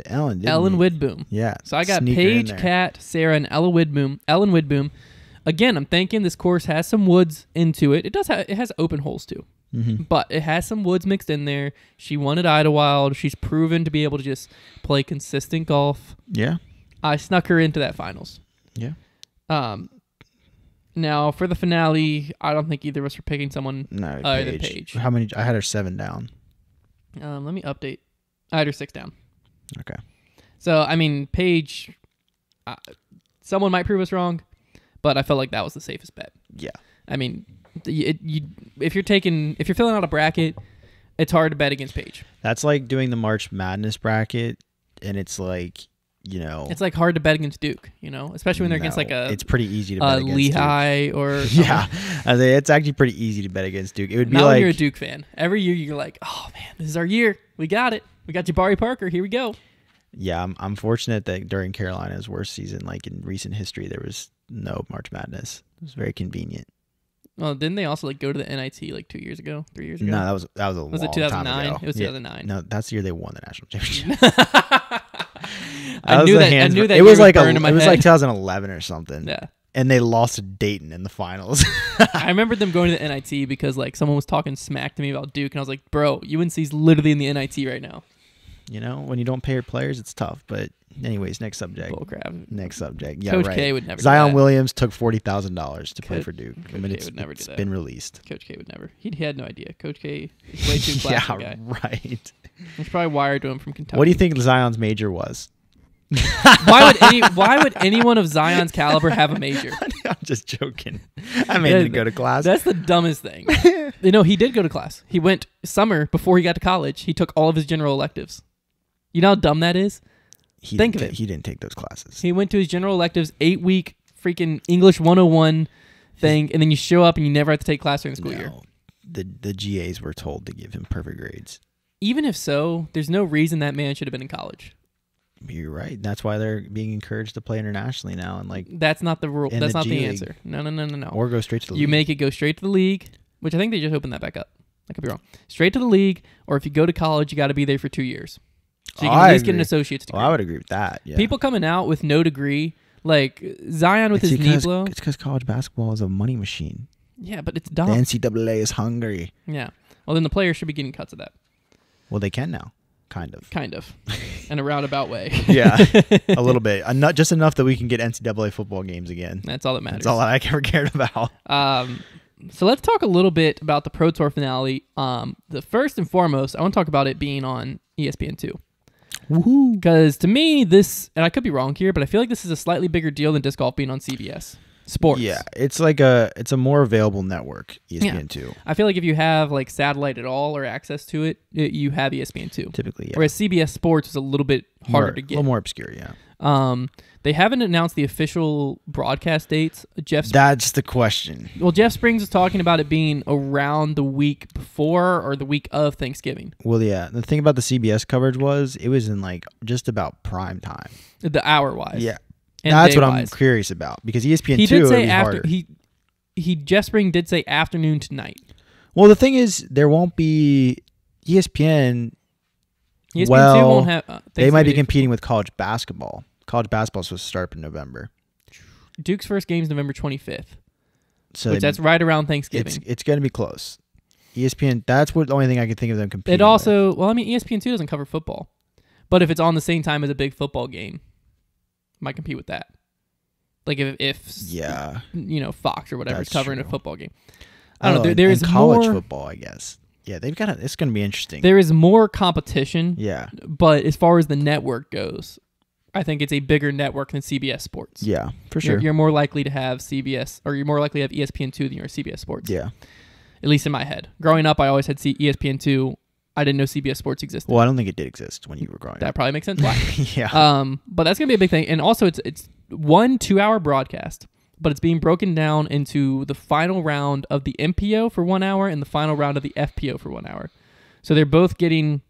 Ellen, didn't Ellen you? Widboom. Yeah. So I got Paige, Kat, Sarah, and Ellen Widboom. Again, I'm thinking this course has some woods into it. It has open holes too. Mm-hmm. But it has some woods mixed in there. She won at Idlewild. She's proven to be able to just play consistent golf. Yeah. I snuck her into that finals. Yeah. Now, for the finale, I don't think either of us were picking someone other than Paige. How many? I had her 7 down. Let me update. I had her 6 down. Okay. So, I mean, Paige, someone might prove us wrong, but I felt like that was the safest bet. Yeah. I mean, if you're filling out a bracket, it's hard to bet against Paige. That's like doing the March Madness bracket, and it's like, it's like hard to bet against Duke, especially when they're against like it's pretty easy to bet against Lehigh Duke. Or yeah, it's actually pretty easy to bet against Duke. It would be not like when you're a Duke fan. Every year you're like, oh man, this is our year. We got it. We got Jabari Parker. Here we go. Yeah, I'm fortunate that during Carolina's worst season, like in recent history, there was no March Madness. It was very convenient. Well, didn't they also go to the NIT like 2 years ago, 3 years ago? No, that was a long it 2009? time ago. It was 2009. No, that's the year they won the national championship. I knew that. It was like 2011 or something. Yeah. And they lost to Dayton in the finals. I remember them going to the NIT because like someone was talking smack to me about Duke, and I was like, "Bro, UNC's literally in the NIT right now." When you don't pay your players, it's tough. But anyways, next subject. Bullcrap. Next subject. Yeah, Coach right. K would never. Zion Williams took $40,000 to play for Duke. Coach K would never do that. It's been released. Coach K would never. He had no idea. Coach K is way too classy guy. Right. It's probably wired to him from Kentucky. What do you think Zion's major was? Why would anyone of Zion's caliber have a major? I'm just joking. I made him to go to class. That's the dumbest thing. He did go to class. He went summer before he got to college. He took all of his general electives. You know how dumb that is? Think of it. He didn't take those classes. He went to his general electives 8-week freaking English 101 thing, and then you show up and you never have to take class during the school year. The GAs were told to give him perfect grades. Even if so, there's no reason that man should have been in college. You're right. That's why they're being encouraged to play internationally now, and that's not the rule. That's not the answer. No. Or go straight to the league. You make it go straight to the league, which I think they just opened that back up. I could be wrong. Straight to the league, or if you go to college, you got to be there for 2 years. So you can at least get an associate's degree. I would agree with that. Yeah. People coming out with no degree, like Zion with his knee blow. It's because college basketball is a money machine. Yeah, but it's dumb. The NCAA is hungry. Yeah. Well, then the players should be getting cuts of that. Well, they can now. Kind of. In a roundabout way. Yeah, a little bit. Not just enough that we can get NCAA football games again. That's all that matters. That's all I ever cared about. So let's talk a little bit about the Pro Tour finale. The first and foremost, I want to talk about it being on ESPN2. Woohoo! Because to me, this, and I could be wrong here, but I feel like this is a slightly bigger deal than disc golf being on CBS Sports. Yeah, it's a more available network, ESPN2. Yeah. I feel like if you have like satellite at all or access to it, you have ESPN2. Typically, yeah. Whereas CBS Sports is a little bit harder to get. A little more obscure, yeah. They haven't announced the official broadcast dates. That's the question. Well, Jeff Springs is talking about it being around the week before or the week of Thanksgiving. Well, yeah. The thing about the CBS coverage was it was in like just about prime time. The hour-wise. Yeah. That's what I'm curious about because ESPN2 he did say after Jeff Spring did say afternoon to night. Well, the thing is there won't be ESPN. ESPN2 won't have. They might be competing with college basketball. College basketball is supposed to start up in November. Duke's first game is November 25th. So that's right around Thanksgiving. It's going to be close. ESPN. That's the only thing I can think of them competing. It also, well, I mean, ESPN2 doesn't cover football, but if it's on the same time as a big football game, might compete with that. Like if yeah, Fox or whatever is covering a football game. I don't know. There is college more football, I guess. Yeah, they've got it's going to be interesting. There is more competition. Yeah. But as far as the network goes, I think it's a bigger network than CBS Sports. Yeah, for sure. You're more likely to have CBS, or you're more likely to have ESPN2 than you are CBS Sports. Yeah. At least in my head. Growing up, I always had ESPN2. I didn't know CBS Sports existed. Well, I don't think it did exist when you were growing up. That probably makes sense why. Yeah. But that's going to be a big thing. And also, it's 1 2-hour broadcast, but it's being broken down into the final round of the MPO for 1 hour and the final round of the FPO for 1 hour. So they're both getting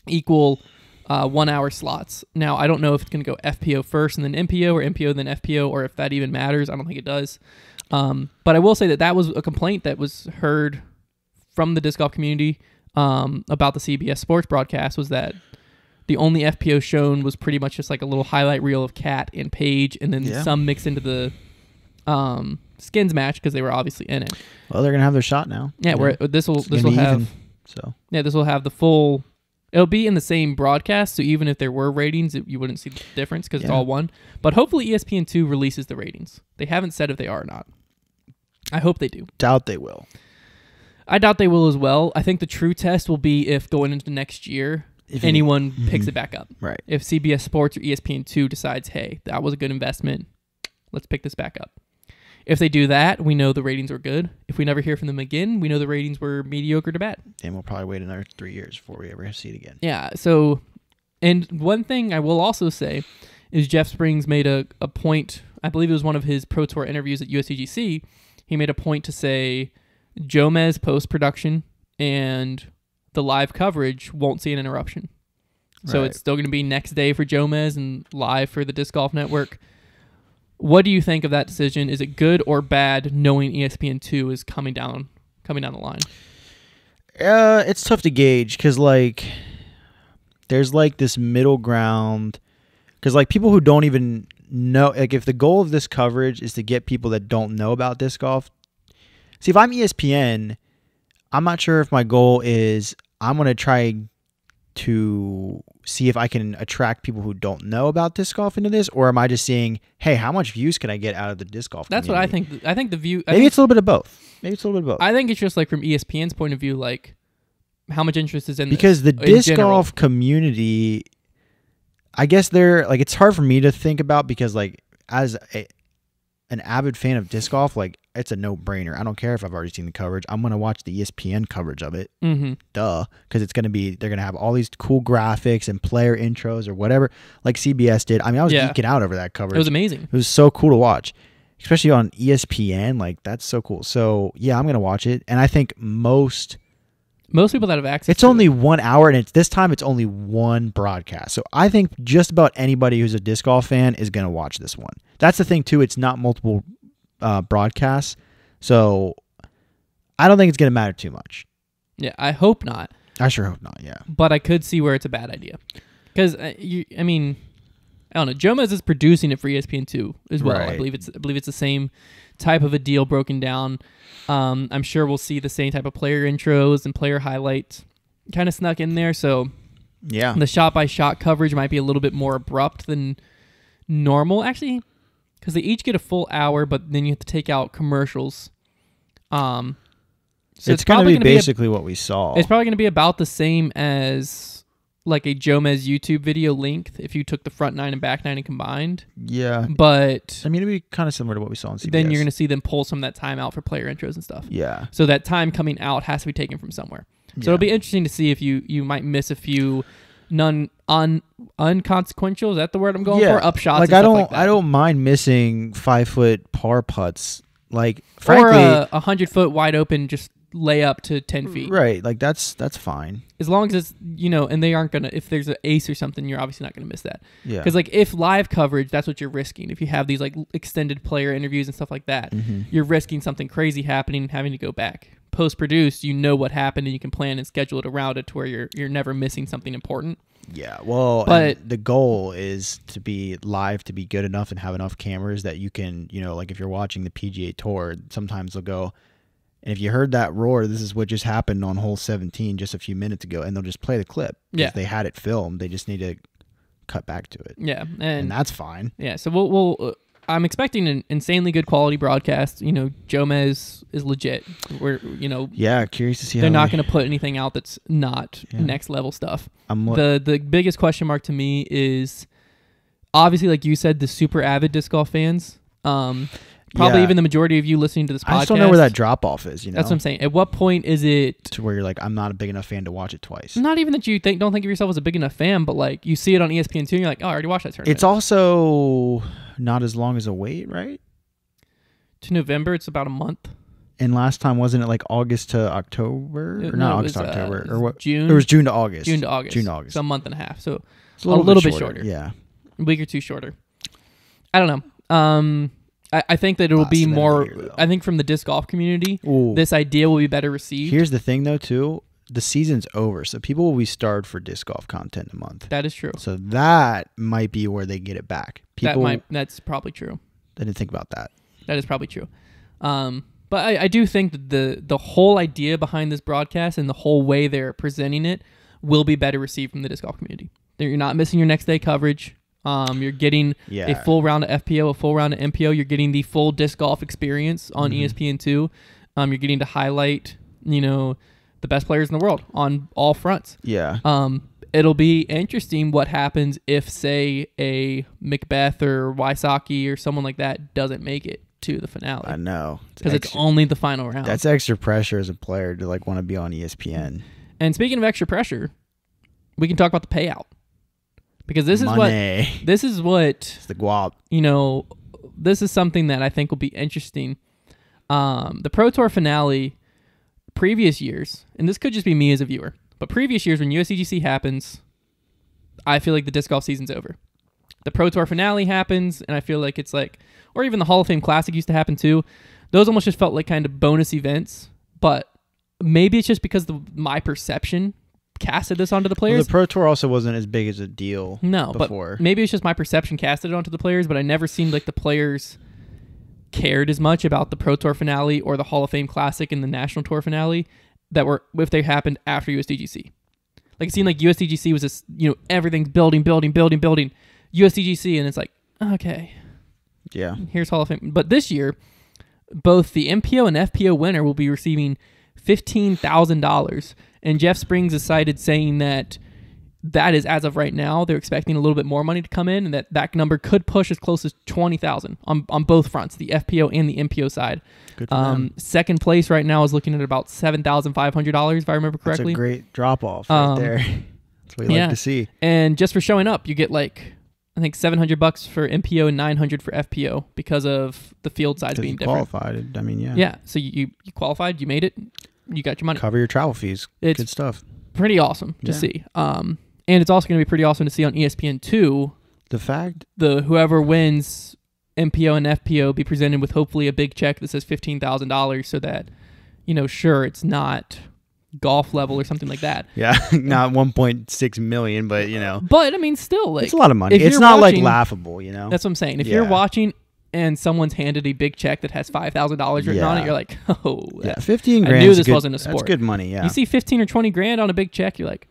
equal 1 hour slots. Now, I don't know if it's going to go FPO first and then MPO, or MPO then FPO, or if that even matters. I don't think it does. But I will say that was a complaint that was heard from the disc golf community about the CBS Sports broadcast, was that the only FPO shown was pretty much just like a little highlight reel of Cat and Paige, and then some mixed into the skins match because they were obviously in it. Well, they're gonna have their shot now. Yeah, where this will have even, so this will have the full. It'll be in the same broadcast, so even if there were ratings, you wouldn't see the difference because it's all one. But hopefully ESPN2 releases the ratings. They haven't said if they are or not. I hope they do. Doubt they will. I doubt they will as well. I think the true test will be if going into next year, if anyone picks it back up. Right. If CBS Sports or ESPN2 decides, hey, that was a good investment, let's pick this back up. If they do that, we know the ratings were good. If we never hear from them again, we know the ratings were mediocre to bad. And we'll probably wait another 3 years before we ever see it again. Yeah, so, and one thing I will also say is Jeff Springs made a point, I believe it was one of his Pro Tour interviews at Usdgc, he made a point to say Jomez post-production and the live coverage won't see an interruption. So it's still going to be next day for Jomez and live for the Disc Golf Network. What do you think of that decision? Is it good or bad knowing ESPN2 is coming down the line? It's tough to gauge because like there's like this middle ground, because like people who don't even know, like if the goal of this coverage is to get people that don't know about disc golf. See, if I'm ESPN, I'm not sure if my goal is I'm going to try to see if I can attract people who don't know about disc golf into this, or am I just seeing, hey, how much views can I get out of the disc golf community? What I think. I think the view... Maybe it's a little bit of both. I think it's just like from ESPN's point of view, like how much interest is in because this, the disc golf community, I guess they're like, it's hard for me to think about because like as an avid fan of disc golf, like it's a no-brainer. I don't care if I've already seen the coverage. I'm going to watch the ESPN coverage of it. Duh. Because it's going to be, they're going to have all these cool graphics and player intros or whatever, like CBS did. I mean, I was geeking out over that coverage. It was amazing. It was so cool to watch, especially on ESPN. Like, that's so cool. So, yeah, I'm going to watch it. And I think most people that have access it's only 1 hour, and this time it's only one broadcast. So I think just about anybody who's a disc golf fan is going to watch this one. That's the thing, too. It's not multiple broadcasts. So I don't think it's going to matter too much. Yeah, I hope not. I sure hope not, yeah. But I could see where it's a bad idea. Because, I mean, I don't know. Jomez is producing it for ESPN2 as well. Right. I believe it's the same type of a deal broken down. I'm sure we'll see the same type of player intros and player highlights kind of snuck in there. So yeah, the shot-by-shot coverage might be a little bit more abrupt than normal, actually, because they each get a full hour, but then you have to take out commercials. So it's going to be basically what we saw. It's probably going to be about the same as like a Jomez YouTube video length if you took the front 9 and back 9 and combined. Yeah. But I mean, it'd be kind of similar to what we saw on CBS. Then you're going to see them pull some of that time out for player intros and stuff. Yeah. So that time coming out has to be taken from somewhere. So it'll be interesting to see if you might miss a few unconsequential. Is that the word I'm going for? Upshots. Like I don't mind missing 5-foot par putts. Like frankly, or a 100-foot wide open just lay up to 10 feet. Right. Like that's fine. As long as it's, and they aren't going to, if there's an ace or something, you're obviously not going to miss that. Yeah. Because like if live coverage, that's what you're risking. If you have these like extended player interviews and stuff like that, you're risking something crazy happening and having to go back. Post-produced, you know what happened and you can plan and schedule it around it to where you're never missing something important. Yeah, well, but the goal is to be live, to be good enough and have enough cameras that you can, like if you're watching the PGA Tour, sometimes they'll go, and if you heard that roar, this is what just happened on hole 17 just a few minutes ago, and they'll just play the clip. Yeah. They had it filmed. They just need to cut back to it. Yeah. And that's fine. Yeah, so we'll I'm expecting an insanely good quality broadcast. You know, Jomez is legit. We're, you know, curious to see. They're not going to put anything out that's not next level stuff. The biggest question mark to me is obviously, like you said, the super avid disc golf fans. Probably even the majority of you listening to this podcast. I just don't know where that drop off is. You know, that's what I'm saying. At what point is it to where you're like, I'm not a big enough fan to watch it twice? Not even that you don't think of yourself as a big enough fan, but like you see it on ESPN2 and you're like, oh, I already watched that tournament. It's also not as long as a wait, right? To November, it's about a month. And last time, wasn't it like August to October? August to October. Or what? June. It was June to August. June to August. June to August. So a month and a half. So it's a little bit shorter. Yeah. A week or two shorter. I don't know. I think that it will be more. I think from the disc golf community, this idea will be better received. Here's the thing, though, too. The season's over, so people will be starved for disc golf content in a month. That is true. So that might be where they get it back. That's probably true. I didn't think about that. That is probably true. But I do think that the whole idea behind this broadcast and the whole way they're presenting it will be better received from the disc golf community. You're not missing your next day coverage. You're getting a full round of FPO, a full round of MPO. You're getting the full disc golf experience on ESPN2. You're getting to highlight, you know, the best players in the world on all fronts. Yeah. It'll be interesting what happens if, say, a Macbeth or Wysocki or someone like that doesn't make it to the finale. I know. Because it's only the final round. That's extra pressure as a player to like want to be on ESPN. And speaking of extra pressure, we can talk about the payout. Because this is what it's the guap. You know, this is something that I think will be interesting. The Pro Tour finale, previous years, and this could just be me as a viewer, but previous years when Usdgc happens, I feel like the disc golf season's over. The Pro Tour finale happens, and I feel like it's like, or even the Hall of Fame Classic used to happen too. Those almost just felt like kind of bonus events, but maybe it's just because my perception casted this onto the players. Well, the Pro Tour also wasn't as big as a deal before. But maybe it's just my perception casted it onto the players, but I never seemed like the players cared as much about the Pro Tour finale or the Hall of Fame Classic and the National Tour finale that were if they happened after Usdgc. Like it seemed like Usdgc was just, you know, everything's building. Usdgc, and it's like, okay. Yeah. Here's Hall of Fame. But this year, both the MPO and FPO winner will be receiving $15,000. And Jeff Springs is cited saying that is, as of right now, they're expecting a little bit more money to come in, and that number could push as close as $20,000 on both fronts, the FPO and the MPO side. Good for them. Second place right now is looking at about $7,500, if I remember correctly. That's a great drop-off right there. That's what we like to see. And just for showing up, you get like, I think $700 for MPO and $900 for FPO because of the field size being different. Qualified. I mean, yeah. Yeah, so you qualified, you made it. You got your money. Cover your travel fees. It's good stuff. Pretty awesome to see. And it's also going to be pretty awesome to see on ESPN2. The fact whoever wins MPO and FPO be presented with hopefully a big check that says $15,000 so that, you know, sure, it's not golf level or something like that. Yeah, not 1.6 million, but you know. But I mean, still, like, it's a lot of money. It's not like laughable, you know. That's what I'm saying. If you're watching and someone's handed a big check that has $5,000 written on it, you're like, oh, yeah, 15 grand. I knew this wasn't a sport. That's good money. Yeah, you see 15 or 20 grand on a big check, you're like,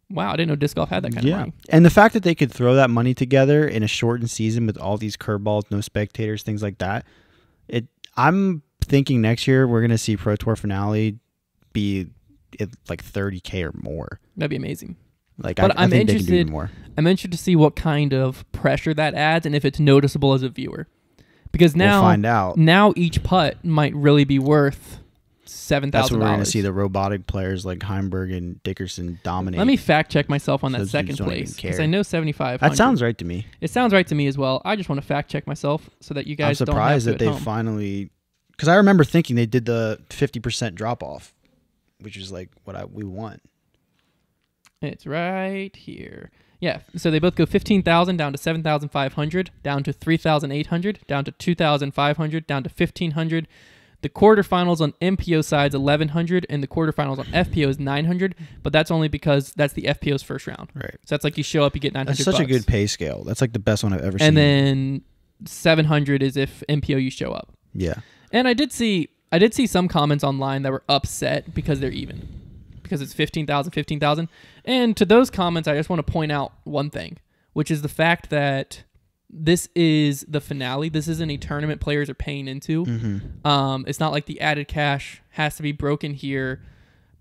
wow, I didn't know disc golf had that kind of money. And the fact that they could throw that money together in a shortened season with all these curveballs, no spectators, things like that. I'm thinking next year we're gonna see Pro Tour finale be like 30K or more. That'd be amazing. Like, but I think they can do even more. I'm interested to see what kind of pressure that adds and if it's noticeable as a viewer. Because now, we'll find out. Now each putt might really be worth $7,000. That's where we're going to see the robotic players like Heimberg and Dickerson dominate. Let me fact check myself on that second place because I know 7,500. That sounds right to me. It sounds right to me as well. I just want to fact check myself so that you guys don't have to. I'm surprised that they finally, because I remember thinking they did the 50% drop off, which is like what we want. It's right here. Yeah, so they both go 15,000 down to 7,500, down to 3,800, down to 2,500, down to 1,500. The quarterfinals on MPO side's 1,100, and the quarterfinals on FPO is 900. But that's only because that's the FPO's first round. Right. So that's like you show up, you get 900. That's such a good pay scale. That's like the best one I've ever seen. And then 700 is if MPO you show up. Yeah. And I did see some comments online that were upset because they're even. Because it's 15,000, 15,000. And to those comments, I just want to point out one thing, which is the fact that this is the finale. This isn't a tournament players are paying into. It's not like the added cash has to be broken here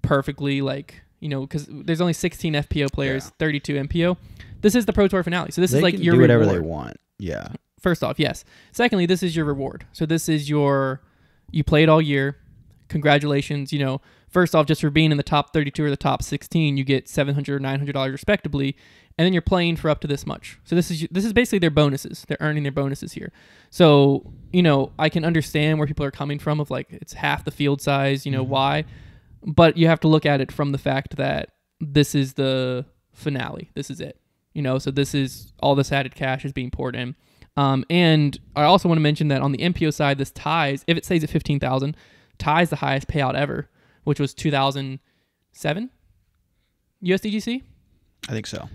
perfectly, like, you know, because there's only 16 FPO players, 32 MPO. This is the Pro Tour finale. So this is like your reward. Do whatever they want. Yeah. First off, yes. Secondly, this is your reward. So this is you played all year. Congratulations. You know, first off, just for being in the top 32 or the top 16, you get $700 or $900 respectively. And then you're playing for up to this much. So this is basically their bonuses. They're earning their bonuses here. So, you know, I can understand where people are coming from of like, it's half the field size, you know, why? But you have to look at it from the fact that this is the finale. This is it. You know, so this is all this added cash is being poured in. And I also want to mention that on the MPO side, this ties, if it stays at 15,000, ties the highest payout ever, which was 2007 Usdgc. I think so.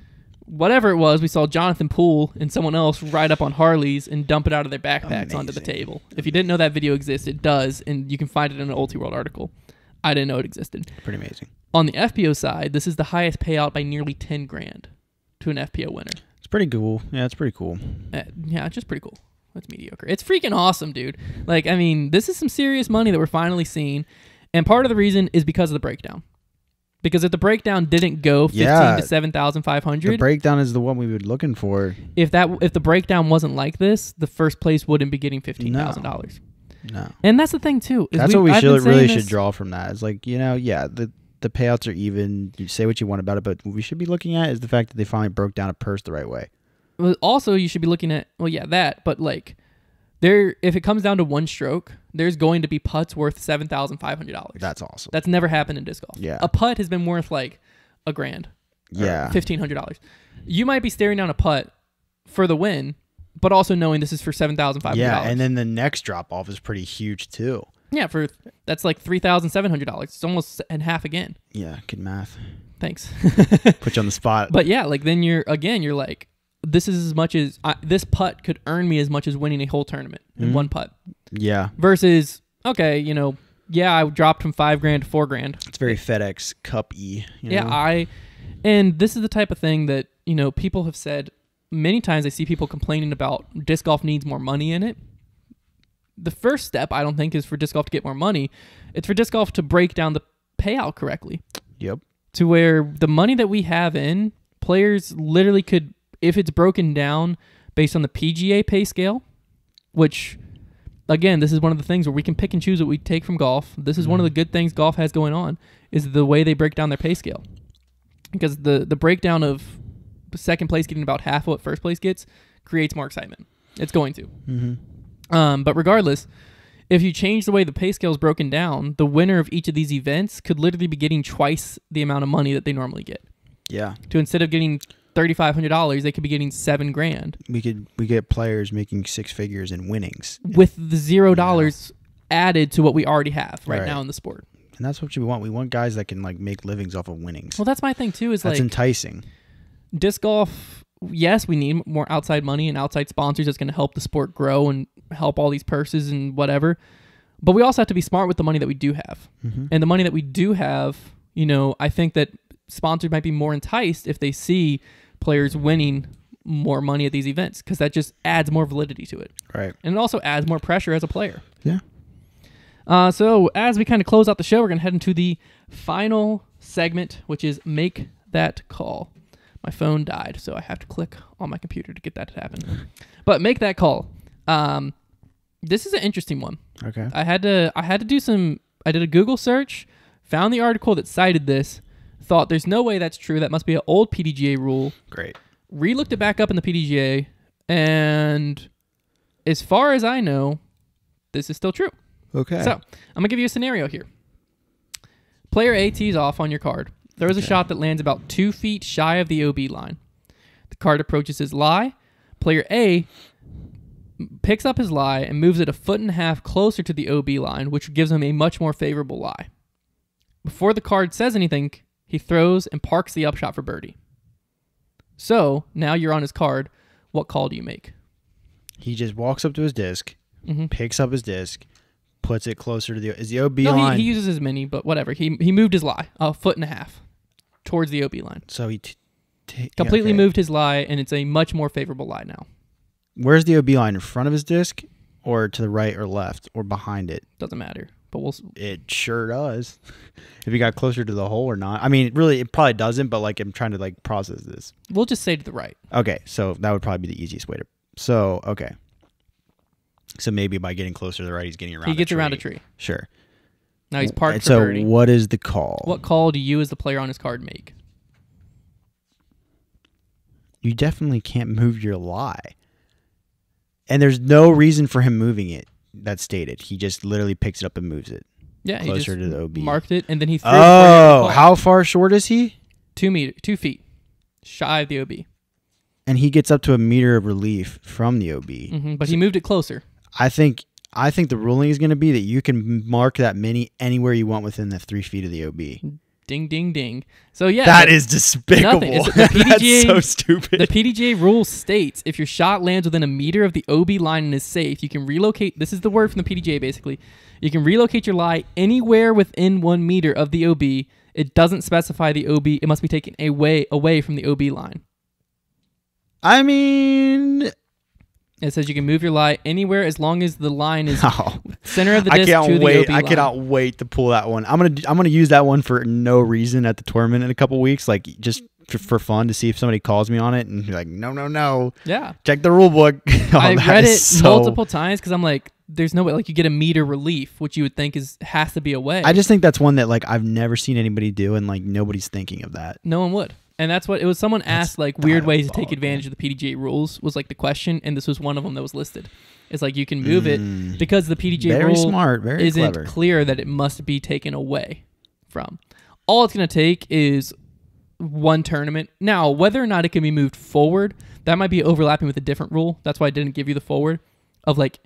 Whatever it was, we saw Jonathan Poole and someone else ride up on Harleys and dump it out of their backpacks onto the table. If you didn't know that video exists, it does, and you can find it in an Ultiworld article. I didn't know it existed. Pretty amazing. On the FPO side, this is the highest payout by nearly 10 grand to an FPO winner. It's pretty cool. Yeah, it's pretty cool. Yeah, it's just pretty cool. That's mediocre. It's freaking awesome, dude. Like, I mean, this is some serious money that we're finally seeing, and part of the reason is because of the breakdown. Because if the breakdown didn't go 15 to 7,500, the breakdown is the one we were looking for. If the breakdown wasn't like this, the first place wouldn't be getting $15,000. No. And that's the thing too. That's what we really should draw from that. It's like, you know, yeah, the payouts are even. You say what you want about it, but what we should be looking at is the fact that they finally broke down a purse the right way. Well, also, you should be looking at that, but like, if it comes down to one stroke, there's going to be putts worth $7,500. That's awesome. That's never happened in disc golf. Yeah. A putt has been worth like $1,000. Yeah. $1,500. You might be staring down a putt for the win, but also knowing this is for $7,500. Yeah, and then the next drop off is pretty huge too. Yeah, that's like $3,700. It's almost in half again. Yeah, good math. Thanks. Put you on the spot. But yeah, like then you're like, this is as much as this putt could earn me as much as winning a whole tournament in one putt. Yeah. Versus, okay, you know, yeah, I dropped from $5,000 to $4,000. It's very FedEx Cup-y. Yeah, and this is the type of thing that, you know, people have said many times. I see people complaining about disc golf needs more money in it. The first step, I don't think, is for disc golf to get more money. It's for disc golf to break down the payout correctly. Yep. To where the money that we have in, players literally could, if it's broken down based on the PGA pay scale, which, again, this is one of the things where we can pick and choose what we take from golf. This is one of the good things golf has going on, is the way they break down their pay scale. Because the breakdown of second place getting about half of what first place gets creates more excitement. It's going to. But regardless, if you change the way the pay scale is broken down, the winner of each of these events could literally be getting twice the amount of money that they normally get. Yeah. To instead of getting $3,500, they could be getting $7,000. We get players making six figures in winnings with the $0 added to what we already have right now in the sport. And that's what we want. We want guys that can like make livings off of winnings. Well, that's my thing too. That's enticing. Disc golf. Yes, we need more outside money and outside sponsors that's going to help the sport grow and help all these purses and whatever. But we also have to be smart with the money that we do have. And the money that we do have, you know, I think that sponsors might be more enticed if they see players winning more money at these events, because that just adds more validity to it. Right. And it also adds more pressure as a player. Yeah. So as we kind of close out the show, we're going to head into the final segment, which is Make That Call. My phone died, so I have to click on my computer to get that to happen. But Make That Call. This is an interesting one. Okay. I had to do some. I did a Google search, found the article that cited this, thought there's no way that's true. That must be an old PDGA rule. Great. Re-looked it back up in the PDGA, and as far as I know, this is still true. Okay. So I'm gonna give you a scenario here. Player A tees off on your card. There was a shot that lands about 2 feet shy of the OB line. The card approaches his lie. Player A picks up his lie and moves it 1.5 feet closer to the OB line, which gives him a much more favorable lie. Before the card says anything, he throws and parks the upshot for birdie. So now you're on his card. What call do you make? He just walks up to his disc, picks up his disc, puts it closer to the OB line. He uses his mini, but whatever. He moved his lie 1.5 feet towards the OB line. So he completely moved his lie, and it's a much more favorable lie now. where's the OB line? In front of his disc or to the right or left or behind it? Doesn't matter. But it sure does. If you got closer to the hole or not. I mean, it probably doesn't, but like I'm trying to like process this. We'll just say to the right. Okay, so that would probably be the easiest way to. So okay. So maybe by getting closer to the right, he's getting around. He gets around a tree. Sure. Now he's parked for birdie. So what is the call? What call do you, as the player on his card, make? You definitely can't move your lie. And there's no reason for him moving it. That's stated. He just literally picks it up and moves it. Yeah, closer he to the OB. Marked it, and then he threw it. Oh, how far short is he? 2 feet, shy of the OB. And he gets up to a meter of relief from the OB. But he moved it closer. I think the ruling is going to be that you can mark that mini anywhere you want within the 3 feet of the OB. Ding, ding, ding. So, yeah. That is despicable. That's so stupid. The PDGA rule states if your shot lands within a meter of the OB line and is safe, you can relocate. This is the word from the PDGA, basically. You can relocate your lie anywhere within 1 meter of the OB. It doesn't specify the OB. It must be taken away from the OB line. I mean... It says you can move your lie anywhere as long as the line is center of the disc to the OB line. I cannot wait to pull that one. I'm gonna use that one for no reason at the tournament in a couple weeks, like just for fun to see if somebody calls me on it and be like, no. Yeah. Check the rule book. I read it multiple times because I'm like, there's no way. Like you get a meter relief, which you would think has to be away. I just think that's one that like I've never seen anybody do, and like nobody's thinking of that. No one would. And that's what it was. Someone asked like weird ways to take advantage of the PDGA rules was like the question, and this was one of them that was listed. It's like you can move it because the PDGA rule isn't clear that it must be taken away from. All it's going to take is one tournament. Now, whether or not it can be moved forward, that might be overlapping with a different rule. That's why I didn't give you the forward of like.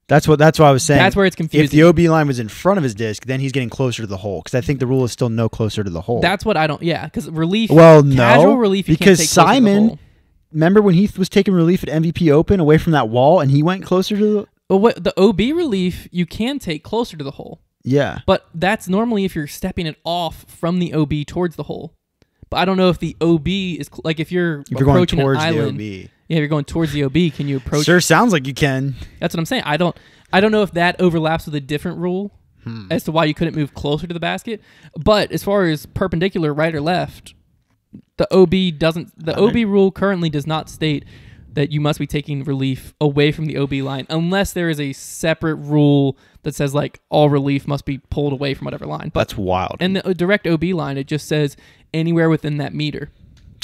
That's what I was saying. That's where it's confusing. If the OB line was in front of his disc, then he's getting closer to the hole because I think the rule is still no closer to the hole. That's what I don't. Yeah, because relief. Well, no, casual relief. You because can't take Simon, to the hole. Remember when he was taking relief at MVP Open away from that wall, and he went closer to the. Well, what the OB relief you can take closer to the hole. Yeah, but that's normally if you're stepping it off from the OB towards the hole. But I don't know if the OB is like if you're approaching going towards an island. The OB. Yeah, you're going towards the OB. Can you approach? Sure, sounds like you can. That's what I'm saying. I don't know if that overlaps with a different rule as to why you couldn't move closer to the basket. But as far as perpendicular, right or left, the OB doesn't. The OB rule currently does not state that you must be taking relief away from the OB line unless there is a separate rule that says like all relief must be pulled away from whatever line. But, that's wild. And the direct OB line, it just says anywhere within that meter.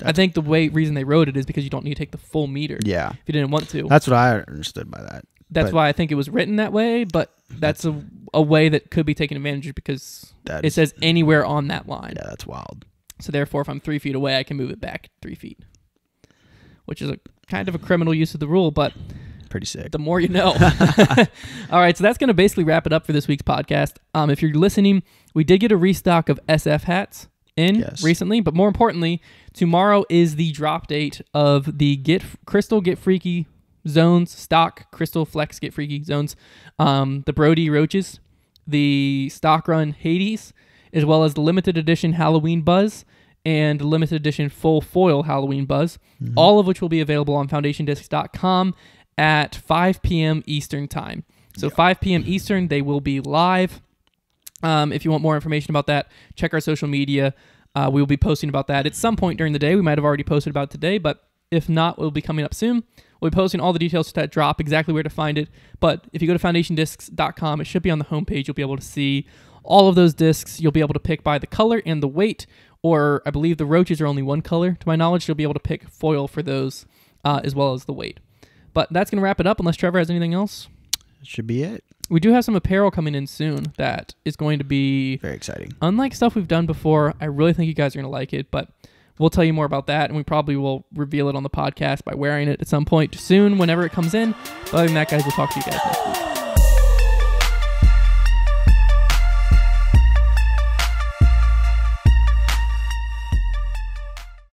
I think the reason they wrote it is because you don't need to take the full meter. Yeah. If you didn't want to. That's what I understood by that. That's why I think it was written that way, but that's a way that could be taken advantage of because it says anywhere on that line. Yeah, that's wild. So therefore, if I'm 3 feet away, I can move it back 3 feet, which is a kind of a criminal use of the rule, but pretty sick. The more you know. All right, so that's going to basically wrap it up for this week's podcast. If you're listening, we did get a restock of SF hats recently, but more importantly, tomorrow is the drop date of the Crystal Get Freaky Zones, stock Crystal Flex Get Freaky Zones, the Brody Roaches, the Stock Run Hades, as well as the limited edition Halloween Buzz and the limited edition full foil Halloween Buzz, all of which will be available on foundationdiscs.com at 5 p.m. Eastern time. So 5 p.m. Eastern, they will be live. If you want more information about that, check our social media. We will be posting about that at some point during the day. We might have already posted about it today, but if not, we'll be coming up soon. We'll be posting all the details to that drop, exactly where to find it. But if you go to foundationdiscs.com, it should be on the homepage. You'll be able to see all of those discs. You'll be able to pick by the color and the weight, or I believe the roaches are only one color, to my knowledge. You'll be able to pick foil for those as well as the weight. But that's going to wrap it up, unless Trevor has anything else. That should be it. We do have some apparel coming in soon that is going to be very exciting. Unlike stuff we've done before. I really think you guys are going to like it, but we'll tell you more about that, and we probably will reveal it on the podcast by wearing it at some point soon whenever it comes in. But other than that, guys, we'll talk to you guys next week.